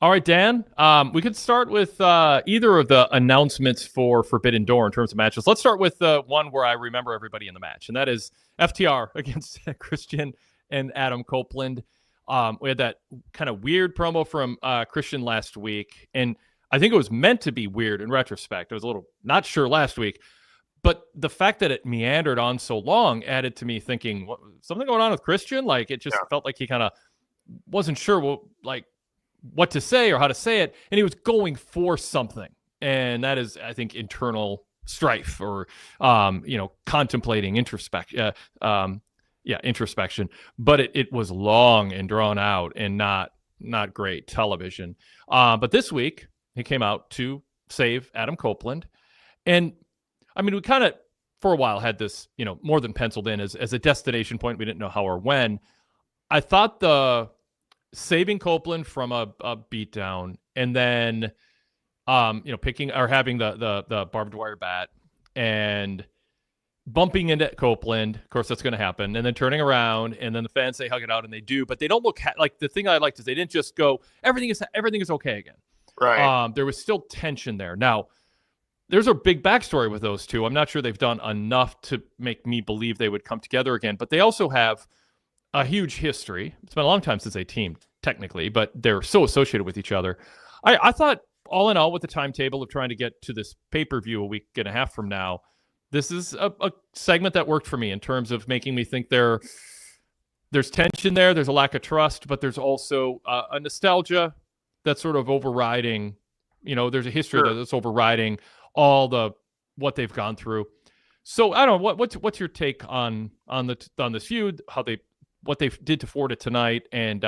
All right, Dan. We could start with either of the announcements for Forbidden Door in terms of matches. Let's start with the one where I remember everybody in the match, and that is FTR against Christian and Adam Copeland. We had that kind of weird promo from Christian last week, and I think it was meant to be weird in retrospect. I was a little not sure last week, but the fact that it meandered on so long added to me thinking, what, something going on with Christian? Like, it just felt like he kind of wasn't sure what to say or how to say it, and he was going for something, and that is, I think, internal strife or contemplating introspection. Introspection, but it was long and drawn out and not great television. But this week he came out to save Adam Copeland, and I mean, we kind of for a while had this more than penciled in as a destination point. We didn't know how or when. I thought the saving Copeland from a beatdown, and then picking or having the barbed wire bat and bumping into Copeland, of course that's going to happen, and then turning around, and then the fans say hug it out, and they do, but they don't look like, the thing I liked is they didn't just go everything is okay again. Right. There was still tension there. Now there's a big backstory with those two. I'm not sure they've done enough to make me believe they would come together again, but they also have a huge history. It's been a long time since they teamed, technically, but they're so associated with each other. I thought, all in all, with the timetable of trying to get to this pay-per-view a week and a half from now, this is a segment that worked for me in terms of making me think there's tension there, there's a lack of trust, but there's also a nostalgia that's sort of overriding. There's a history that's overriding all what they've gone through. So I don't know, what's your take on this feud, what they did to forward it tonight, and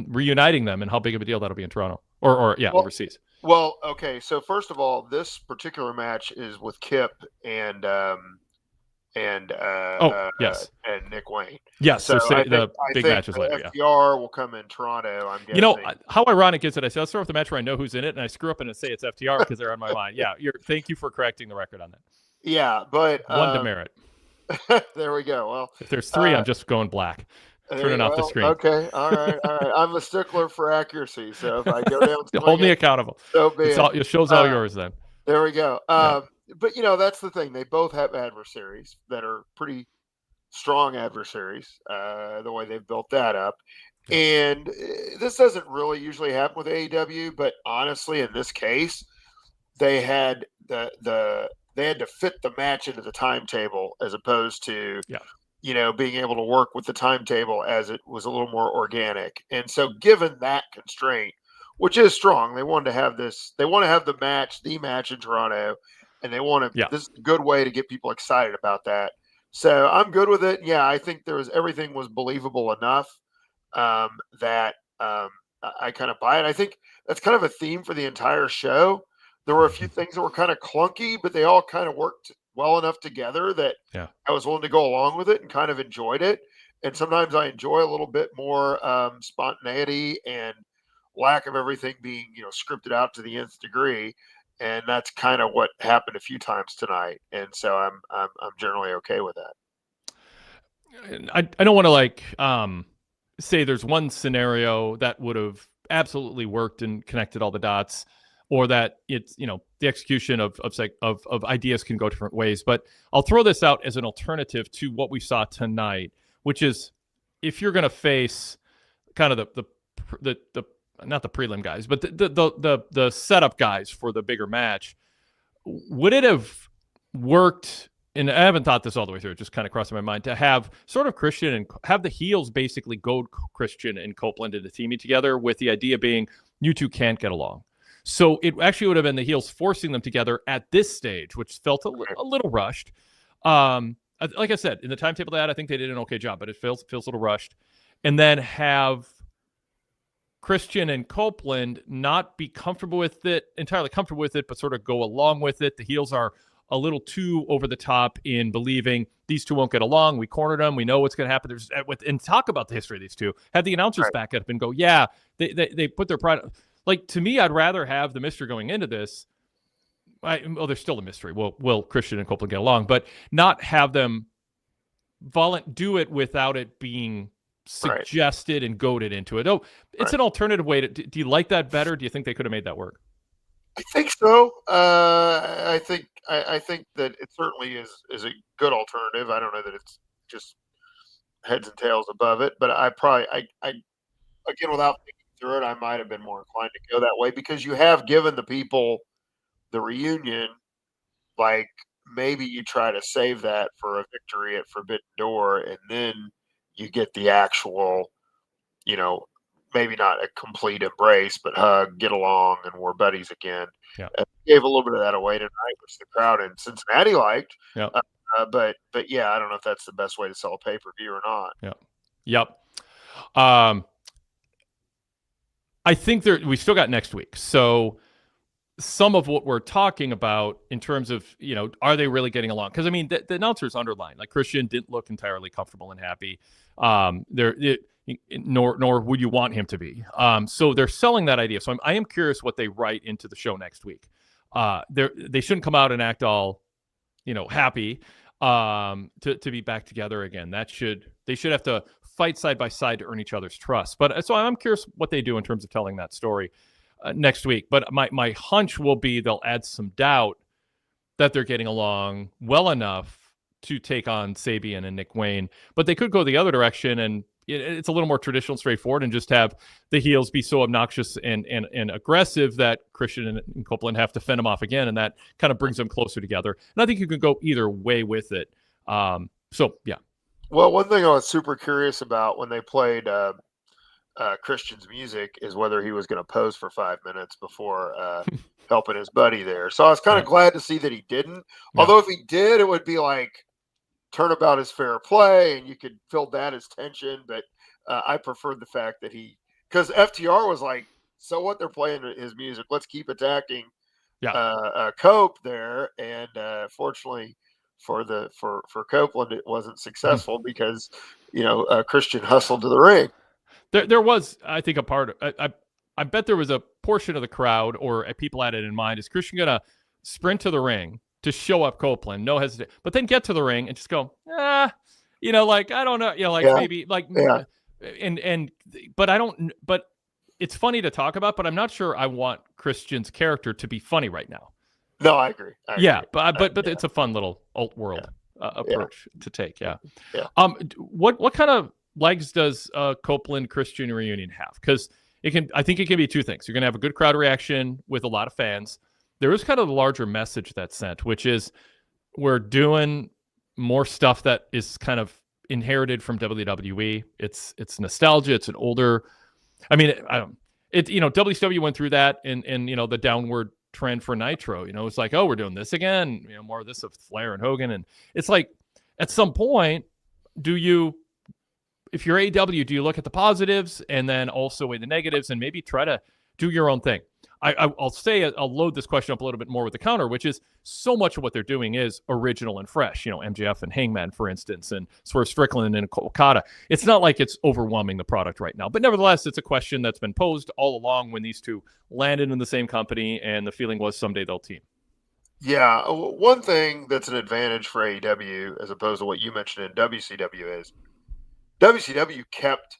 reuniting them, and how big of a deal that'll be in Toronto or overseas. Well, okay. So first of all, this particular match is with Kip and yes, and Nick Wayne. Yes. So the big matches later. FTR will come in Toronto. I'm guessing. How ironic is it? I said, let's start with the match where I know who's in it, and I screw up and I say it's FTR because they're on my mind. Yeah. Thank you for correcting the record on that. Yeah, but one demerit. There we go. Well, if there's three, I'm just going black. Turning off the screen. Okay. All right. I'm a stickler for accuracy, so if I go down, hold me accountable. So be it. It show's all yours then. There we go. But that's the thing. They both have adversaries that are pretty strong adversaries. The way they've built that up, and this doesn't really usually happen with AEW. But honestly, in this case, they had they had to fit the match into the timetable as opposed to being able to work with the timetable as it was a little more organic. And so given that constraint, which is strong, they wanted to have this, they want to have the match in Toronto, and they want to, this is a good way to get people excited about that. So I'm good with it. Yeah, I think everything was believable enough that I kind of buy it. I think that's kind of a theme for the entire show. There were a few things that were kind of clunky, but they all kind of worked well enough together that I was willing to go along with it and kind of enjoyed it. And sometimes I enjoy a little bit more spontaneity and lack of everything being, scripted out to the nth degree. And that's kind of what happened a few times tonight. And so I'm generally okay with that. I don't want to say there's one scenario that would have absolutely worked and connected all the dots, or that it's, the execution of ideas can go different ways. But I'll throw this out as an alternative to what we saw tonight, which is, if you're going to face kind of the not the prelim guys, but the setup guys for the bigger match, would it have worked? And I haven't thought this all the way through. It just kind of crossed my mind to have sort of Christian and have the heels basically goad Christian and Copeland into teaming together, with the idea being you two can't get along. So it actually would have been the heels forcing them together at this stage, which felt a little rushed. Like I said, in the timetable I think they did an okay job, but it feels a little rushed. And then have Christian and Copeland not be entirely comfortable with it, but sort of go along with it. The heels are a little too over the top in believing these two won't get along. We cornered them. We know what's going to happen. And talk about the history of these two. Have the announcers back up and go, they put their pride. Like, to me, I'd rather have the mystery going into this. There's still a mystery. Will Christian and Copeland get along? But not have them do it without it being suggested and goaded into it. Oh, it's an alternative way to. Do you like that better? Do you think they could have made that work? I think so. I think that it certainly is a good alternative. I don't know that it's just heads and tails above it, but I again, without thinking through it, I might have been more inclined to go that way because you have given the people the reunion. Like maybe you try to save that for a victory at Forbidden Door, and then you get the actual, maybe not a complete embrace, but hug, get along, and we're buddies again. Yeah. Gave a little bit of that away tonight, which the crowd in Cincinnati liked. Yeah. But yeah, I don't know if that's the best way to sell a pay-per-view or not. Yeah. Yep. I think we still got next week. So some of what we're talking about in terms of, are they really getting along? Because, I mean, the announcers underlined, like Christian didn't look entirely comfortable and happy. Nor would you want him to be. So they're selling that idea. So I am curious what they write into the show next week. They shouldn't come out and act all, happy to be back together again. They should have to fight side by side to earn each other's trust. But so I'm curious what they do in terms of telling that story next week. But my hunch will be they'll add some doubt that they're getting along well enough to take on Sabian and Nick Wayne. But they could go the other direction, and it's a little more traditional and straightforward, and just have the heels be so obnoxious and aggressive that Christian and Copeland have to fend them off again, and that kind of brings them closer together. And I think you can go either way with it. So, yeah. Well, one thing I was super curious about when they played Christian's music is whether he was going to pose for 5 minutes before helping his buddy there. So I was kind of glad to see that he didn't. Yeah. Although if he did, it would be like turnabout is fair play, and you could feel that as tension. But I preferred the fact that because FTR was like, so what, they're playing his music, let's keep attacking Cope there. And fortunately for Copeland, it wasn't successful because Christian hustled to the ring. There was, I think, a part. I bet there was a portion of the crowd or people had it in mind. Is Christian gonna sprint to the ring to show up Copeland, no hesitation, but then get to the ring and just go, like, I don't know, maybe like, but I don't. But it's funny to talk about. But I'm not sure I want Christian's character to be funny right now. No, I agree. But it's a fun little alt world approach to take. Yeah. What kind of legs does Copeland Christian reunion have? Because I think it can be two things. You're going to have a good crowd reaction with a lot of fans. There is kind of a larger message that's sent, which is we're doing more stuff that is kind of inherited from WWE. It's nostalgia. It's an older. I mean, WCW went through that in the downward trend for Nitro. It's like, oh, we're doing this again. More of this of Flair and Hogan, and it's like, at some point, if you're AEW, do you look at the positives and then also weigh the negatives and maybe try to do your own thing? I'll load this question up a little bit more with the counter, which is so much of what they're doing is original and fresh. MJF and Hangman, for instance, and Swerve Strickland and Okada. It's not like it's overwhelming the product right now. But nevertheless, it's a question that's been posed all along when these two landed in the same company, and the feeling was someday they'll team. Yeah, one thing that's an advantage for AEW as opposed to what you mentioned in WCW is WCW kept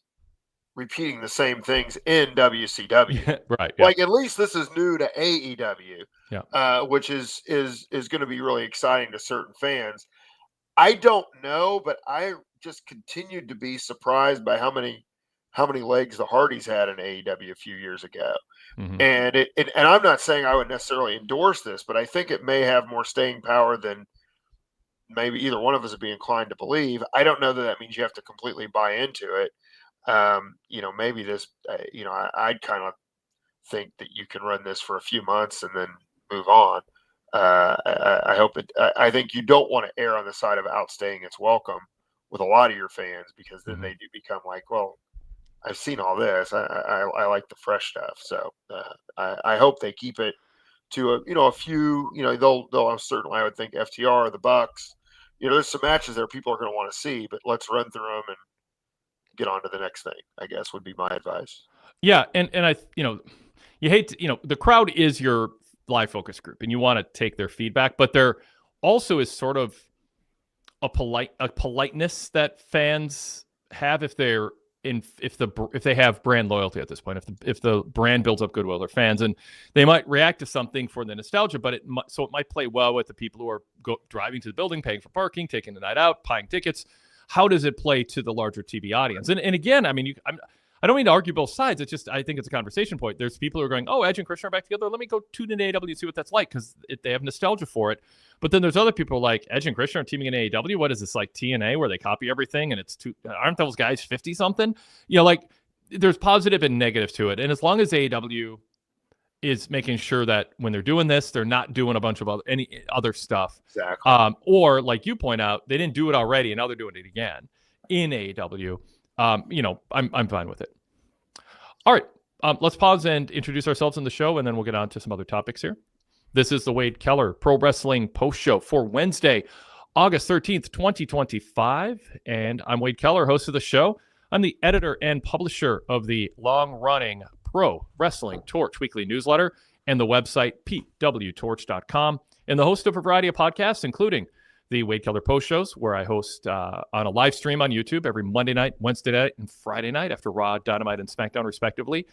repeating the same things in WCW. Right. Yeah. Like, at least this is new to AEW, which is going to be really exciting to certain fans. I don't know, but I just continued to be surprised by how many legs the Hardys had in AEW a few years ago. Mm-hmm. And and I'm not saying I would necessarily endorse this, but I think it may have more staying power than maybe either one of us would be inclined to believe. I don't know that means you have to completely buy into it. Maybe this, I'd kind of think that you can run this for a few months and then move on. I hope I think you don't want to err on the side of outstaying its welcome with a lot of your fans, because then they do become like, well, I've seen all this. I like the fresh stuff. So I hope they keep it to a few. They'll certainly, I would think, FTR, the Bucks. There's some matches there people are going to want to see, but let's run through them and get on to the next thing, I guess, would be my advice. Yeah, and I you hate to, the crowd is your live focus group, and you want to take their feedback, but there also is sort of a politeness that fans have if they're if they have brand loyalty at this point, if the brand builds up goodwill with their fans, and they might react to something for the nostalgia, but it might play well with the people who are driving to the building, paying for parking, taking the night out, buying tickets. How does it play to the larger TV audience? And again, I mean, I don't mean to argue both sides. It's just I think it's a conversation point. There's people who are going, oh, Edge and Christian are back together. Let me go tune in AEW and see what that's like because they have nostalgia for it. But then there's other people like Edge and Christian are teaming in AEW. What is this, like TNA where they copy everything and aren't those guys 50-something? You know, like there's positive and negative to it. And as long as AEW is making sure that when they're doing this, they're not doing a bunch of any other stuff. Exactly. Or like you point out, they didn't do it already and now they're doing it again in AEW. You know, I'm fine with it. All right, let's pause and introduce ourselves in the show, and then we'll get on to some other topics here. This is the Wade Keller Pro Wrestling Post Show for Wednesday, August 13th, 2025, and I'm Wade Keller, host of the show. I'm the editor and publisher of the long-running Pro Wrestling Torch weekly newsletter and the website PWTorch.com, and the host of a variety of podcasts, including the Wade Keller Post Shows, where I host on a live stream on YouTube every Monday night, Wednesday night, and Friday night after Raw, Dynamite, and SmackDown, respectively.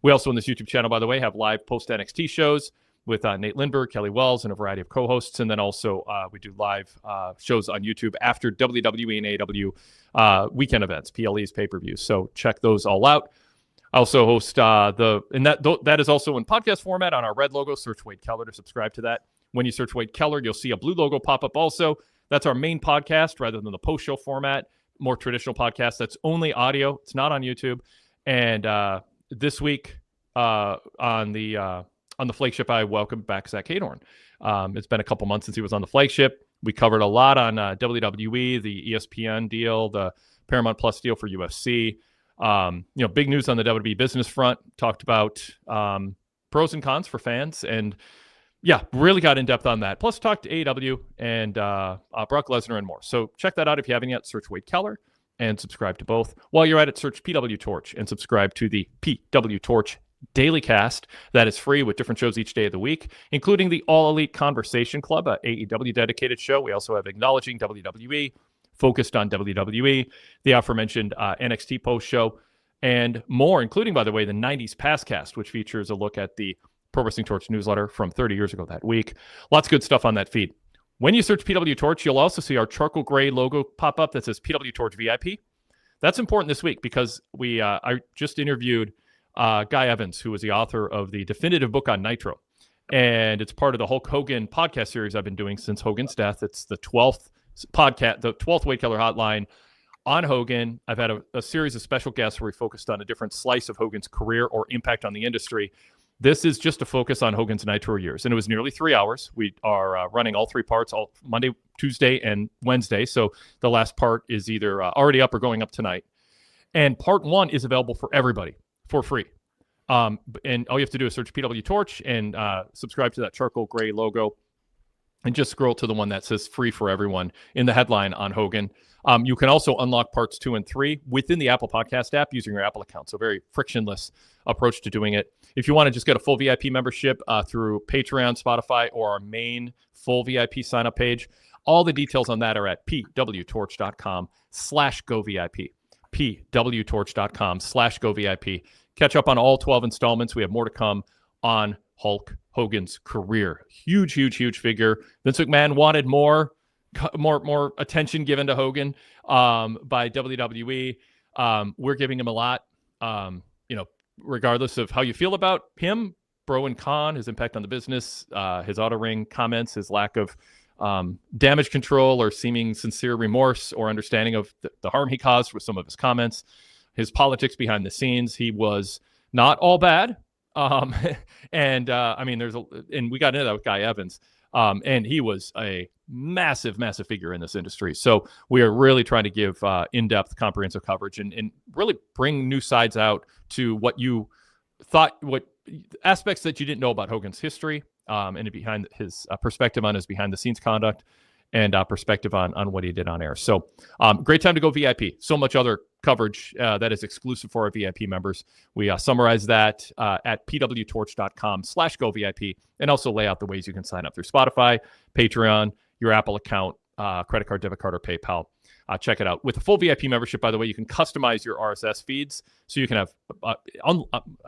We also, on this YouTube channel, by the way, have live post-NXT shows with Nate Lindbergh, Kelly Wells, and a variety of co-hosts. And then also we do live shows on YouTube after WWE and AEW weekend events, PLEs, pay-per-views. So check those all out. I also host that is also in podcast format on our red logo. Search Wade Keller to subscribe to that. When you search Wade Keller, you'll see a blue logo pop up also. That's our main podcast rather than the post-show format, more traditional podcast. That's only audio. It's not on YouTube. And this week on the flagship, I welcome back Zach Hadorn. It's been a couple months since he was on the flagship. We covered a lot on WWE, the ESPN deal, the Paramount Plus deal for UFC. Big news on the WWE business front. Talked about pros and cons for fans, and yeah, really got in depth on that. Plus, talked to AEW and Brock Lesnar and more. So check that out if you haven't yet. Search Wade Keller and subscribe to both. While you're at it, search PWTorch and subscribe to the PWTorch Daily Cast. That is free with different shows each day of the week, including the All Elite Conversation Club, a AEW dedicated show. We also have Acknowledging WWE, focused on WWE, the aforementioned NXT post show, and more, including, by the way, the 90s Passcast, which features a look at the Pro Wrestling Torch newsletter from 30 years ago that week. Lots of good stuff on that feed. When you search PW Torch, you'll also see our charcoal gray logo pop up that says PW Torch VIP. That's important this week because I just interviewed Guy Evans, who was the author of the definitive book on Nitro. And it's part of the Hulk Hogan podcast series I've been doing since Hogan's death. It's the 12th podcast, the 12th Wade Keller Hotline on Hogan. I've had a series of special guests where we focused on a different slice of Hogan's career or impact on the industry. This is just a focus on Hogan's Nitro years, and it was nearly 3 hours. We are running all three parts, all Monday, Tuesday, and Wednesday. So the last part is either already up or going up tonight. And part one is available for everybody for free. And all you have to do is search PW Torch and subscribe to that charcoal gray logo, and just scroll to the one that says free for everyone in the headline on Hogan. You can also unlock parts 2 and 3 within the Apple Podcast app using your Apple account. So very frictionless approach to doing it. If you want to just get a full VIP membership through Patreon, Spotify, or our main full VIP sign-up page, all the details on that are at pwtorch.com/govip. pwtorch.com/govip. Catch up on all 12 installments. We have more to come on Hulk Hogan's career. Huge, huge, huge figure. Vince McMahon wanted more attention given to Hogan by WWE. We're giving him a lot. Regardless of how you feel about him, pro and con, his impact on the business, his auto ring comments, his lack of damage control or seeming sincere remorse or understanding of the harm he caused with some of his comments, his politics behind the scenes. He was not all bad. And we got into that with Guy Evans. And he was a massive, massive figure in this industry. So we are really trying to give in-depth, comprehensive coverage and really bring new sides out to what you thought, what aspects that you didn't know about Hogan's history, and behind his perspective on his behind-the-scenes conduct and perspective on what he did on air. So great time to go VIP. So much other coverage that is exclusive for our VIP members. We summarize that at pwtorch.com/govip and also lay out the ways you can sign up through Spotify, Patreon, your Apple account, credit card, debit card, or PayPal. Check it out. With a full VIP membership, by the way, you can customize your RSS feeds. So you can have, I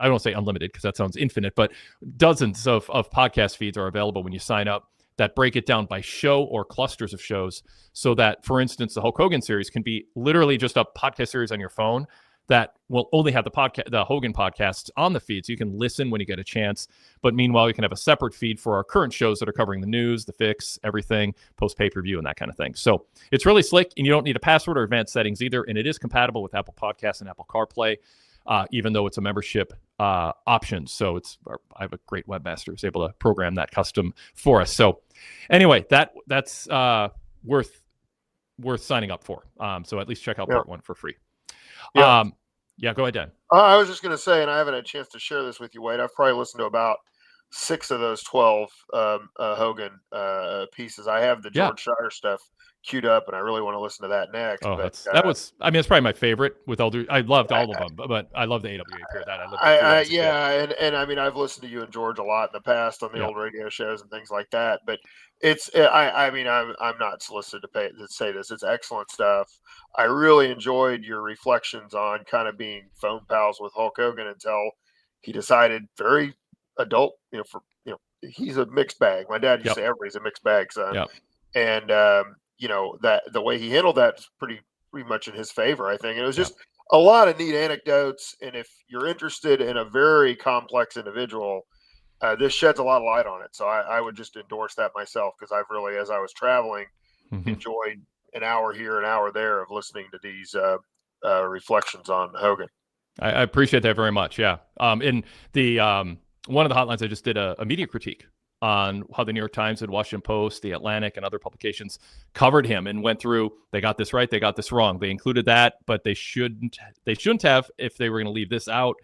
don't say unlimited because that sounds infinite, but dozens of podcast feeds are available when you sign up that break it down by show or clusters of shows. So that, for instance, the Hulk Hogan series can be literally just a podcast series on your phone that will only have the Hogan podcasts on the feed, so you can listen when you get a chance. But meanwhile, you can have a separate feed for our current shows that are covering the news, the fix, everything, post pay-per-view, and that kind of thing. So it's really slick, and you don't need a password or advanced settings either, and it is compatible with Apple Podcasts and Apple CarPlay, even though it's a membership option. So I have a great webmaster who's able to program that custom for us. So anyway, that's worth signing up for. So at least check out part 1 for free. Yeah, go ahead, Dan. I was just going to say, and I haven't had a chance to share this with you, Wade. I've probably listened to about 6 of those 12 Hogan pieces. I have the George Shire stuff queued up, and I really want to listen to that next. Oh, it's probably my favorite. I loved all of them, but I love the AWA period. And I mean, I've listened to you and George a lot in the past on the old radio shows and things like that. But I'm not solicited to say this. It's excellent stuff. I really enjoyed your reflections on kind of being phone pals with Hulk Hogan until he decided, very adult, he's a mixed bag. My dad used to say everybody's a mixed bag, son. Yep. And that the way he handled that's pretty much in his favor, I think. And it was just a lot of neat anecdotes. And if you're interested in a very complex individual, this sheds a lot of light on it. So I would just endorse that myself, because I've really, as I was traveling, enjoyed an hour here, an hour there of listening to these reflections on Hogan. I appreciate that very much. Yeah. In the one of the hotlines, I just did a media critique on how the New York Times and Washington Post, the Atlantic, and other publications covered him and went through, they got this right, they got this wrong. They included that, but they shouldn't have if they were going to leave this out.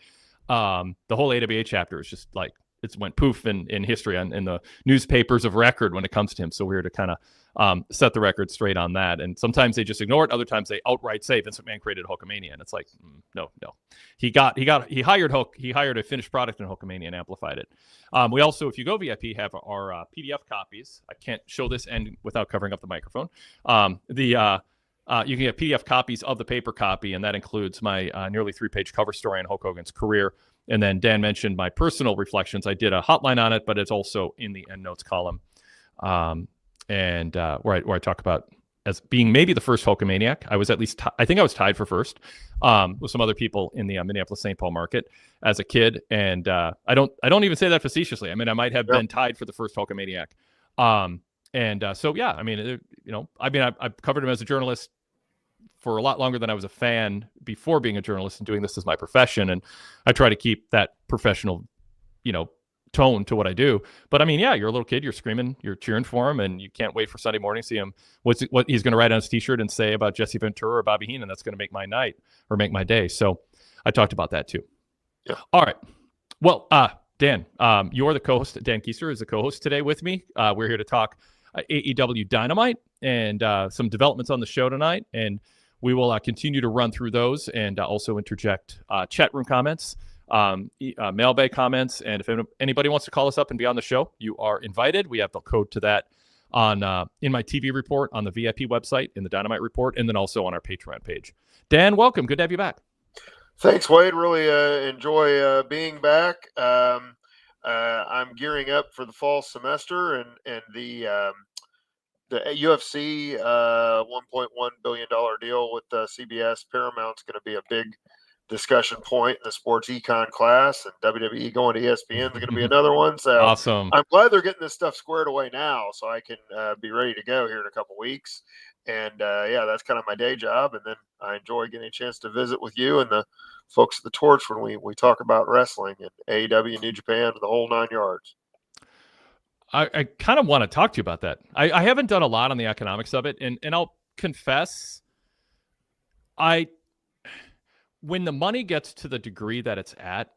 The whole AWA chapter is just like, it went poof in history in the newspapers of record when it comes to him. So we're to kind of set the record straight on that. And sometimes they just ignore it. Other times they outright say Vince McMahon created Hulkamania. And it's like, no. He hired Hulk. He hired a finished product in Hulkamania and amplified it. We also, if you go VIP, have our PDF copies. I can't show this end without covering up the microphone. You can get PDF copies of the paper copy, and that includes my nearly 3-page cover story on Hulk Hogan's career. And then Dan mentioned my personal reflections. I did a hotline on it, but it's also in the endnotes column, and where I talk about as being maybe the first Hulkamaniac. I was I think I was tied for first with some other people in the Minneapolis-St. Paul market as a kid, and I don't even say that facetiously. I mean, I might have been tied for the first Hulkamaniac. So yeah, I mean, I've covered him as a journalist for a lot longer than I was a fan before being a journalist and doing this as my profession. And I try to keep that professional, tone to what I do. But I mean, yeah, you're a little kid, you're screaming, you're cheering for him, and you can't wait for Sunday morning to see him, what he's going to write on his t-shirt and say about Jesse Ventura or Bobby Heenan. That's going to make my night or make my day. So I talked about that too. Yeah. All right. Well, Dan, you're the co-host. Dan Kuester is the co-host today with me. We're here to talk AEW Dynamite and some developments on the show tonight. And we will continue to run through those and also interject chat room comments, mailbag comments. And if anybody wants to call us up and be on the show, you are invited. We have the code to that on in my TV report, on the VIP website, in the Dynamite report, and then also on our Patreon page. Dan, welcome. Good to have you back. Thanks, Wade. Really enjoy being back. I'm gearing up for the fall semester and the UFC $1.1 billion deal with CBS Paramount's going to be a big discussion point in the sports econ class, and WWE going to ESPN is going to be another one. So awesome. I'm glad they're getting this stuff squared away now, so I can be ready to go here in a couple weeks. And that's kind of my day job. And then I enjoy getting a chance to visit with you and the folks at the Torch when we talk about wrestling and AEW, New Japan, the whole 9 yards. I kind of want to talk to you about that. I haven't done a lot on the economics of it, and I'll confess, when the money gets to the degree that it's at,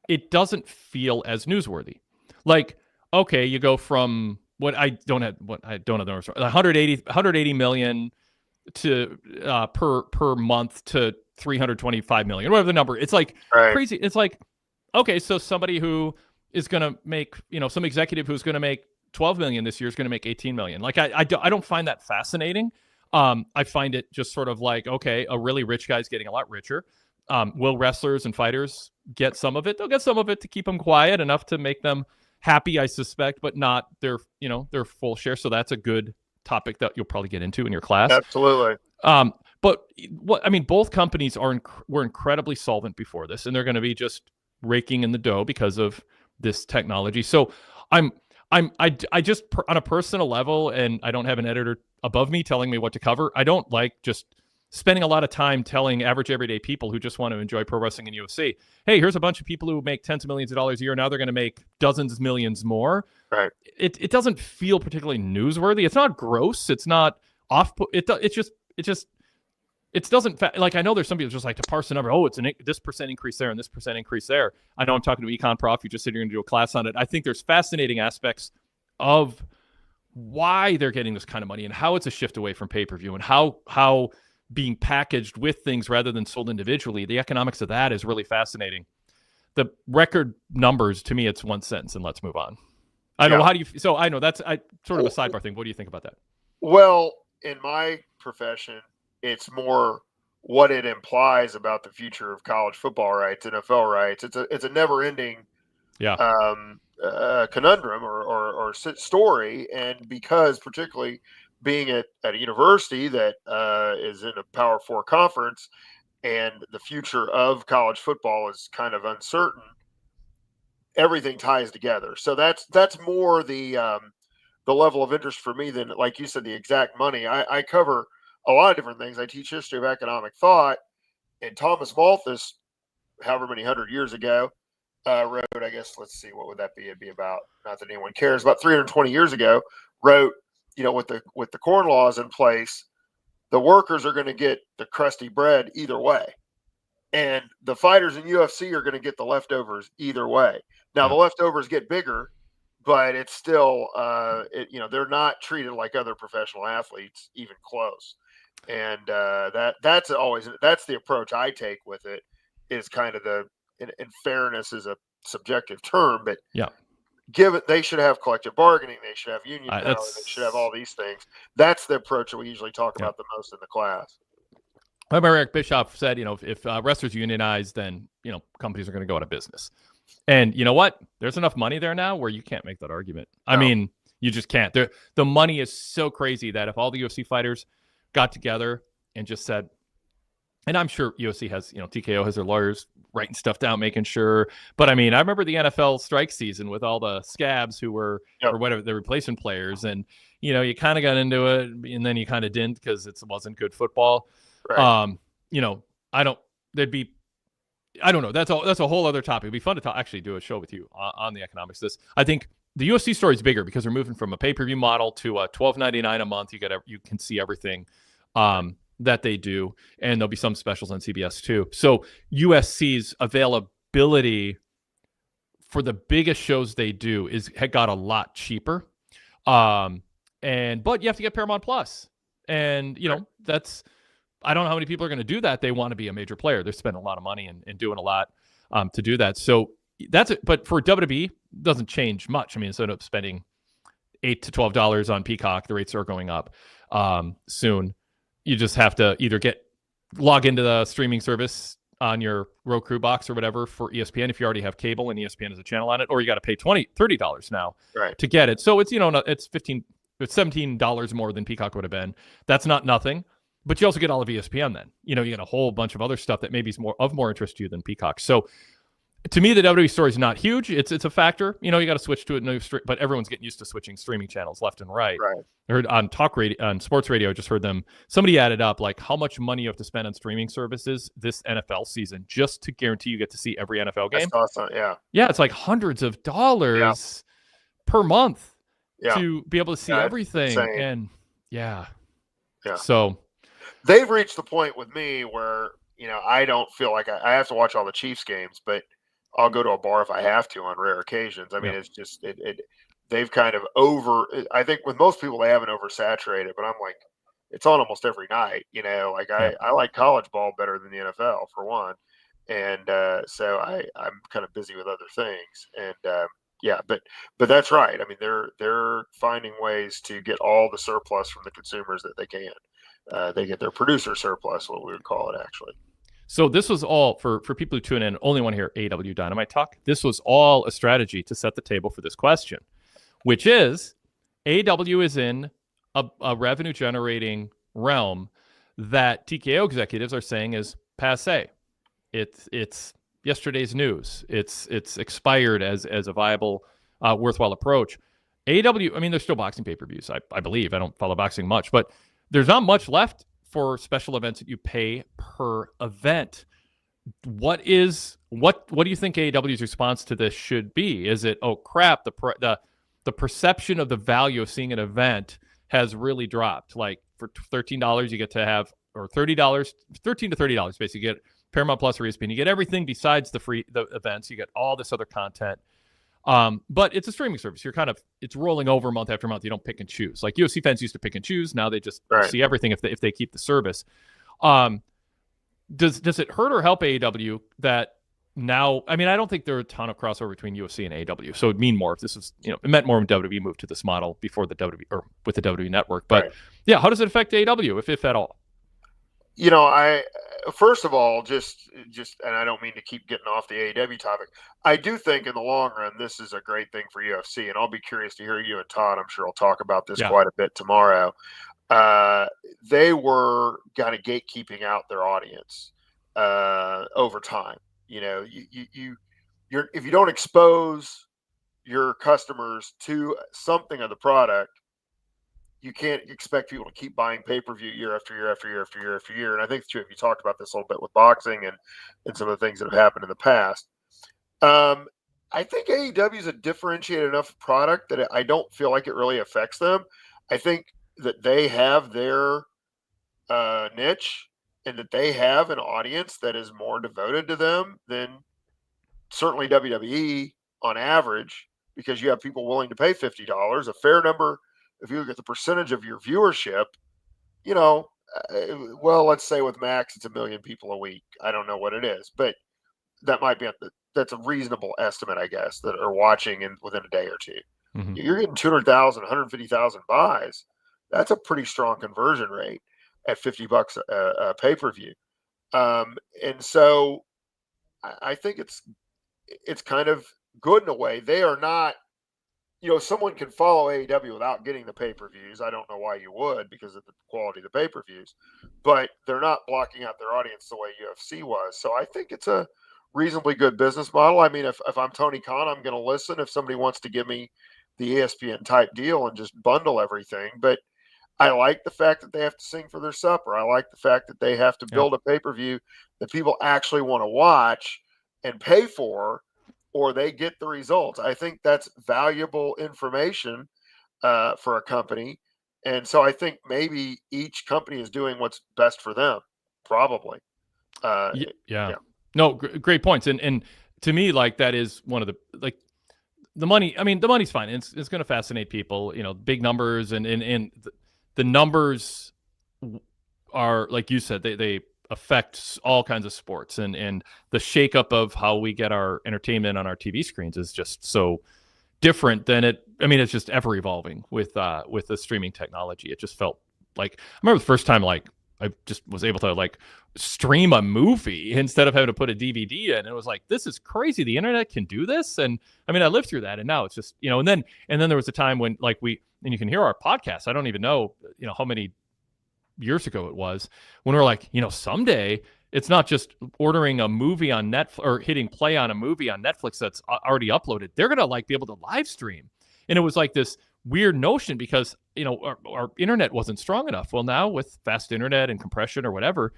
it doesn't feel as newsworthy. Like, okay, you go from I don't have the numbers, 180 million to per month to 325 million, whatever the number. It's like crazy. It's like, okay, so somebody who is going to make, some executive who's going to make $12 million this year is going to make $18 million. Like I don't find that fascinating. I find it just sort of like, okay, a really rich guy's getting a lot richer. Will wrestlers and fighters get some of it? They'll get some of it to keep them quiet enough to make them happy, I suspect, but not their full share. So that's a good topic that you'll probably get into in your class. Absolutely. But both companies were incredibly solvent before this, and they're going to be just raking in the dough because of this technology. So I just on a personal level, and I don't have an editor above me telling me what to cover. I don't like just spending a lot of time telling average everyday people who just want to enjoy pro wrestling and UFC, hey, here's a bunch of people who make tens of millions of dollars a year. Now they're going to make dozens of millions more. Right. It doesn't feel particularly newsworthy. It's not gross. It's not off. It doesn't like, I know there's some people just like to parse the number. Oh, it's this percent increase there and this percent increase there. I know I'm talking to Econ Prof. You just said you're going to do a class on it. I think there's fascinating aspects of why they're getting this kind of money and how it's a shift away from pay-per-view and how being packaged with things rather than sold individually, the economics of that is really fascinating. The record numbers, to me, it's one sentence, and let's move on. I know. How do you? So I know that's sort of a sidebar thing. What do you think about that? Well, in my profession, it's more what it implies about the future of college football rights, NFL rights. It's a never-ending conundrum or story, and because particularly being at a university that is in a Power 4 conference, and the future of college football is kind of uncertain, everything ties together. So that's more the level of interest for me than, like you said, the exact money. I cover a lot of different things. I teach history of economic thought, and Thomas Malthus, however many 100 years ago, wrote, I guess, let's see, what would that be? It'd be about, not that anyone cares, about 320 years ago, wrote, with the corn laws in place, the workers are going to get the crusty bread either way. And the fighters in UFC are going to get the leftovers either way. Now, the leftovers get bigger, but it's still, they're not treated like other professional athletes, even close. And that's the approach I take with it, is kind of and fairness is a subjective term, but they should have collective bargaining, they should have union power, they should have all these things. That's the approach that we usually talk about the most in the class. I remember Eric Bischoff said, if wrestlers unionize, then, companies are going to go out of business. And you know what? There's enough money there now where you can't make that argument. No. I mean, you just can't. The money is so crazy that if all the UFC fighters got together and just said, and I'm sure UFC has, TKO has their lawyers writing stuff down, making sure. But I mean, I remember the NFL strike season with all the scabs who were, or whatever, the replacement players. And, you kind of got into it and then you kind of didn't because it wasn't good football. Right. I don't know. That's a whole other topic. It'd be fun to actually do a show with you on the economics of this. I think the UFC story is bigger because they're moving from a pay-per-view model to a $12.99 a month. You can see everything that they do, and there'll be some specials on CBS too. So USC's availability for the biggest shows they do had got a lot cheaper. But you have to get Paramount Plus, and that's. I don't know how many people are going to do that. They want to be a major player. They're spending a lot of money and doing a lot to do that. So that's it. But for WWE, it doesn't change much. I mean, instead of spending $8 to $12 on Peacock, the rates are going up soon. You just have to either log into the streaming service on your Roku box or whatever for ESPN if you already have cable and ESPN has a channel on it, or you got to pay $30 now to get it. So it's it's $17 more than Peacock would have been. That's not nothing. But you also get all of ESPN then. You get a whole bunch of other stuff that maybe is more interest to you than Peacock. So to me, the WWE story is not huge. It's a factor. You got to switch to it, but everyone's getting used to switching streaming channels left and right. I heard on talk radio, on sports radio, I just heard somebody added up like how much money you have to spend on streaming services this NFL season just to guarantee you get to see every NFL game. That's awesome. Yeah, it's like hundreds of dollars per month to be able to see everything. And so they've reached the point with me where, I don't feel like I have to watch all the Chiefs games, but I'll go to a bar if I have to on rare occasions. I mean, it's just, they've kind of I think with most people, they haven't oversaturated, but I'm like, it's on almost every night, I like college ball better than the NFL for one. And so I'm kind of busy with other things. And Yeah, but that's right. I mean, they're finding ways to get all the surplus from the consumers that they can. They get their producer surplus, what we would call it, actually. So this was all for people who tune in, only want to hear AEW Dynamite talk. This was all a strategy to set the table for this question, which is AEW is in a revenue generating realm that TKO executives are saying is passe. It's yesterday's news. It's expired as a viable, worthwhile approach. AEW, I mean, there's still boxing pay-per-views, I believe. I don't follow boxing much, but there's not much left for special events that you pay per event. What do you think AEW's response to this should be? Is it, oh crap, the perception of the value of seeing an event has really dropped? Like for $13 you get to have, or $30, $13 to $30 basically, you get Paramount Plus or ESPN. You get everything besides the events. You get all this other content. But it's a streaming service. It's rolling over month after month. You don't pick and choose. Like UFC fans used to pick and choose. Now they just see everything if they keep the service. Does it hurt or help AEW that now? I mean, I don't think there are a ton of crossover between UFC and AEW, so it'd mean more if this was, it meant more when WWE moved to this model before the WWE or with the WWE network. But yeah, how does it affect AEW if at all? I first of all, just, and I don't mean to keep getting off the AEW topic. I do think in the long run, this is a great thing for UFC, and I'll be curious to hear you and Todd. I'm sure I'll talk about this quite a bit tomorrow. They were kind of gatekeeping out their audience over time. If you don't expose your customers to something of the product, you can't expect people to keep buying pay-per-view year after year after year after year after year. And I think it's true. You talked about this a little bit with boxing and some of the things that have happened in the past. I think AEW is a differentiated enough product that I don't feel like it really affects them. I think that they have their niche and that they have an audience that is more devoted to them than certainly WWE on average, because you have people willing to pay $50, a fair number. If you look at the percentage of your viewership, well, let's say with Max, it's 1 million people a week. I don't know what it is, but that might be that's a reasonable estimate, I guess, that are watching within a day or two. Mm-hmm. You're getting 200,000, 150,000 buys. That's a pretty strong conversion rate at $50 a pay-per-view. And so I think it's kind of good in a way. They are not, someone can follow AEW without getting the pay-per-views. I don't know why you would, because of the quality of the pay-per-views, but they're not blocking out their audience the way UFC was. So I think it's a reasonably good business model. I mean, if I'm Tony Khan, I'm going to listen if somebody wants to give me the ESPN type deal and just bundle everything. But I like the fact that they have to sing for their supper. I like the fact that they have to build a pay-per-view that people actually want to watch and pay for, or they get the results. I think that's valuable information for a company. And so I think maybe each company is doing what's best for them, probably. No, great points. And to me, like, that is one of the money. I mean, the money's fine. It's going to fascinate people, big numbers and the numbers are, like you said, they affect all kinds of sports, and the shakeup of how we get our entertainment on our TV screens is just so different than it's just ever evolving with the streaming technology. It just felt like, I remember the first time, like, I just was able to, like, stream a movie instead of having to put a DVD in. And it was like, this is crazy. The internet can do this. And I mean, I lived through that, and now it's just, and then there was a time when, like, and you can hear our podcast. I don't even know, how many years ago it was, when we're like, someday it's not just ordering a movie on Netflix or hitting play on a movie on Netflix that's already uploaded. They're going to, like, be able to live stream. And it was like this weird notion because, our internet wasn't strong enough. Well, now with fast internet and compression or whatever,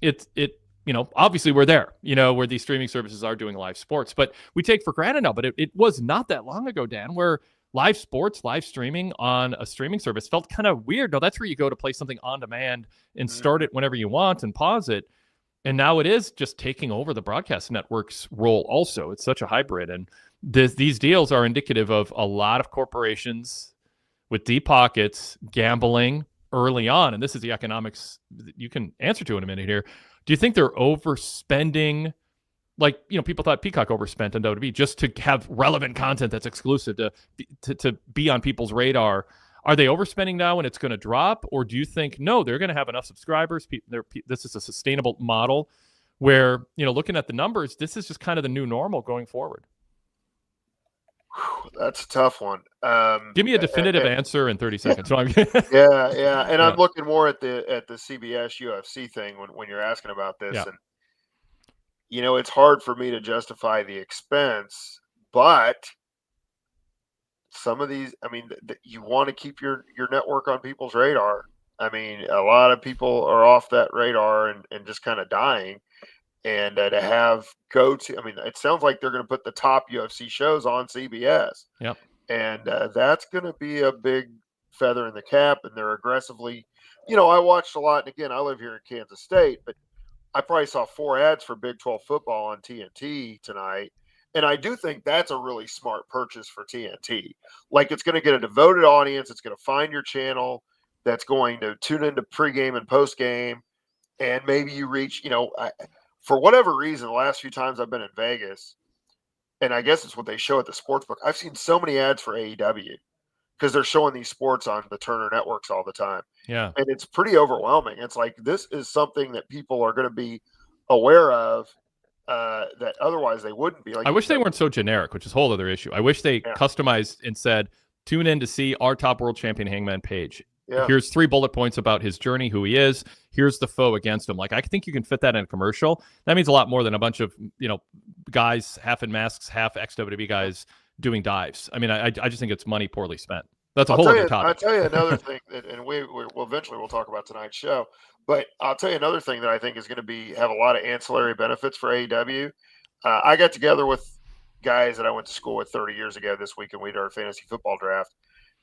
it obviously we're there, where these streaming services are doing live sports, but we take for granted now. But it was not that long ago, Dan, where live sports, live streaming on a streaming service felt kind of weird. No, that's where you go to play something on demand and start it whenever you want and pause it. And now it is just taking over the broadcast network's role also. It's such a hybrid. And these deals are indicative of a lot of corporations with deep pockets gambling early on. And this is the economics that you can answer to in a minute here. Do you think they're overspending like, people thought Peacock overspent on WWE just to have relevant content that's exclusive to be on people's radar. Are they overspending now and it's going to drop? Or do you think, no, they're going to have enough subscribers? This is a sustainable model where, looking at the numbers, this is just kind of the new normal going forward. That's a tough one. Give me a definitive answer in 30 seconds. Yeah. And I'm looking more at the CBS UFC thing when you're asking about this. Yeah. And, it's hard for me to justify the expense, but some of these, you want to keep your network on people's radar. A lot of people are off that radar and just kind of dying. And to have it sounds like they're going to put the top UFC shows on CBS. Yep. And that's going to be a big feather in the cap. And they're aggressively, I watched a lot. And again, I live here in Kansas State, but I probably saw 4 ads for Big 12 football on TNT tonight. And I do think that's a really smart purchase for TNT. Like, it's going to get a devoted audience. It's going to find your channel that's going to tune into pregame and postgame. And maybe you reach, for whatever reason, the last few times I've been in Vegas, and I guess it's what they show at the sportsbook, I've seen so many ads for AEW because they're showing these sports on the Turner networks all the time. Yeah. And it's pretty overwhelming. It's like, this is something that people are going to be aware of that otherwise they wouldn't be. Like, I wish they weren't so generic, which is a whole other issue. I wish they customized and said, tune in to see our top world champion Hangman Page. Yeah. Here's 3 bullet points about his journey, who he is. Here's the foe against him. Like, I think you can fit that in a commercial. That means a lot more than a bunch of, guys half in masks, half ex-WWE guys doing dives. I just think it's money poorly spent. That's a whole other topic. I'll tell you another thing, and we'll eventually we'll talk about tonight's show. But I'll tell you another thing that I think is going to have a lot of ancillary benefits for AEW. I got together with guys that I went to school with 30 years ago this week, and we did our fantasy football draft,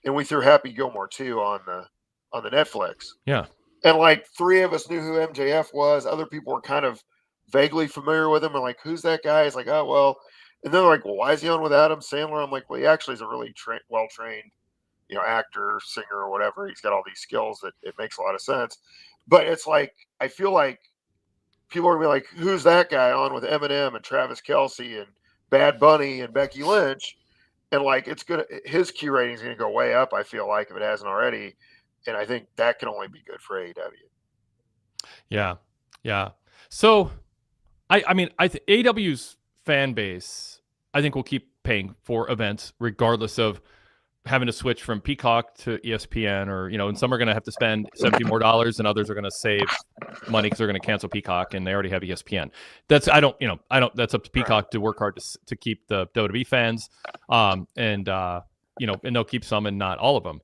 and we threw Happy Gilmore 2 on the Netflix. Yeah. And like 3 of us knew who MJF was. Other people were kind of vaguely familiar with him. And like, who's that guy? He's like, oh, well. And then they're like, well, why is he on with Adam Sandler? I'm like, well, he actually is a really well-trained, actor, singer, or whatever. He's got all these skills that it makes a lot of sense. But it's like, I feel like people are going to be like, who's that guy on with Eminem and Travis Kelce and Bad Bunny and Becky Lynch? And like, his Q rating is going to go way up, I feel like, if it hasn't already. And I think that can only be good for AEW. Yeah. So, AEW's fan base, I think, will keep paying for events regardless of having to switch from Peacock to ESPN, or, and some are going to have to spend $70 more, and others are going to save money because they're going to cancel Peacock and they already have ESPN. That's up to Peacock to work hard to keep the WWE fans, and they'll keep some and not all of them.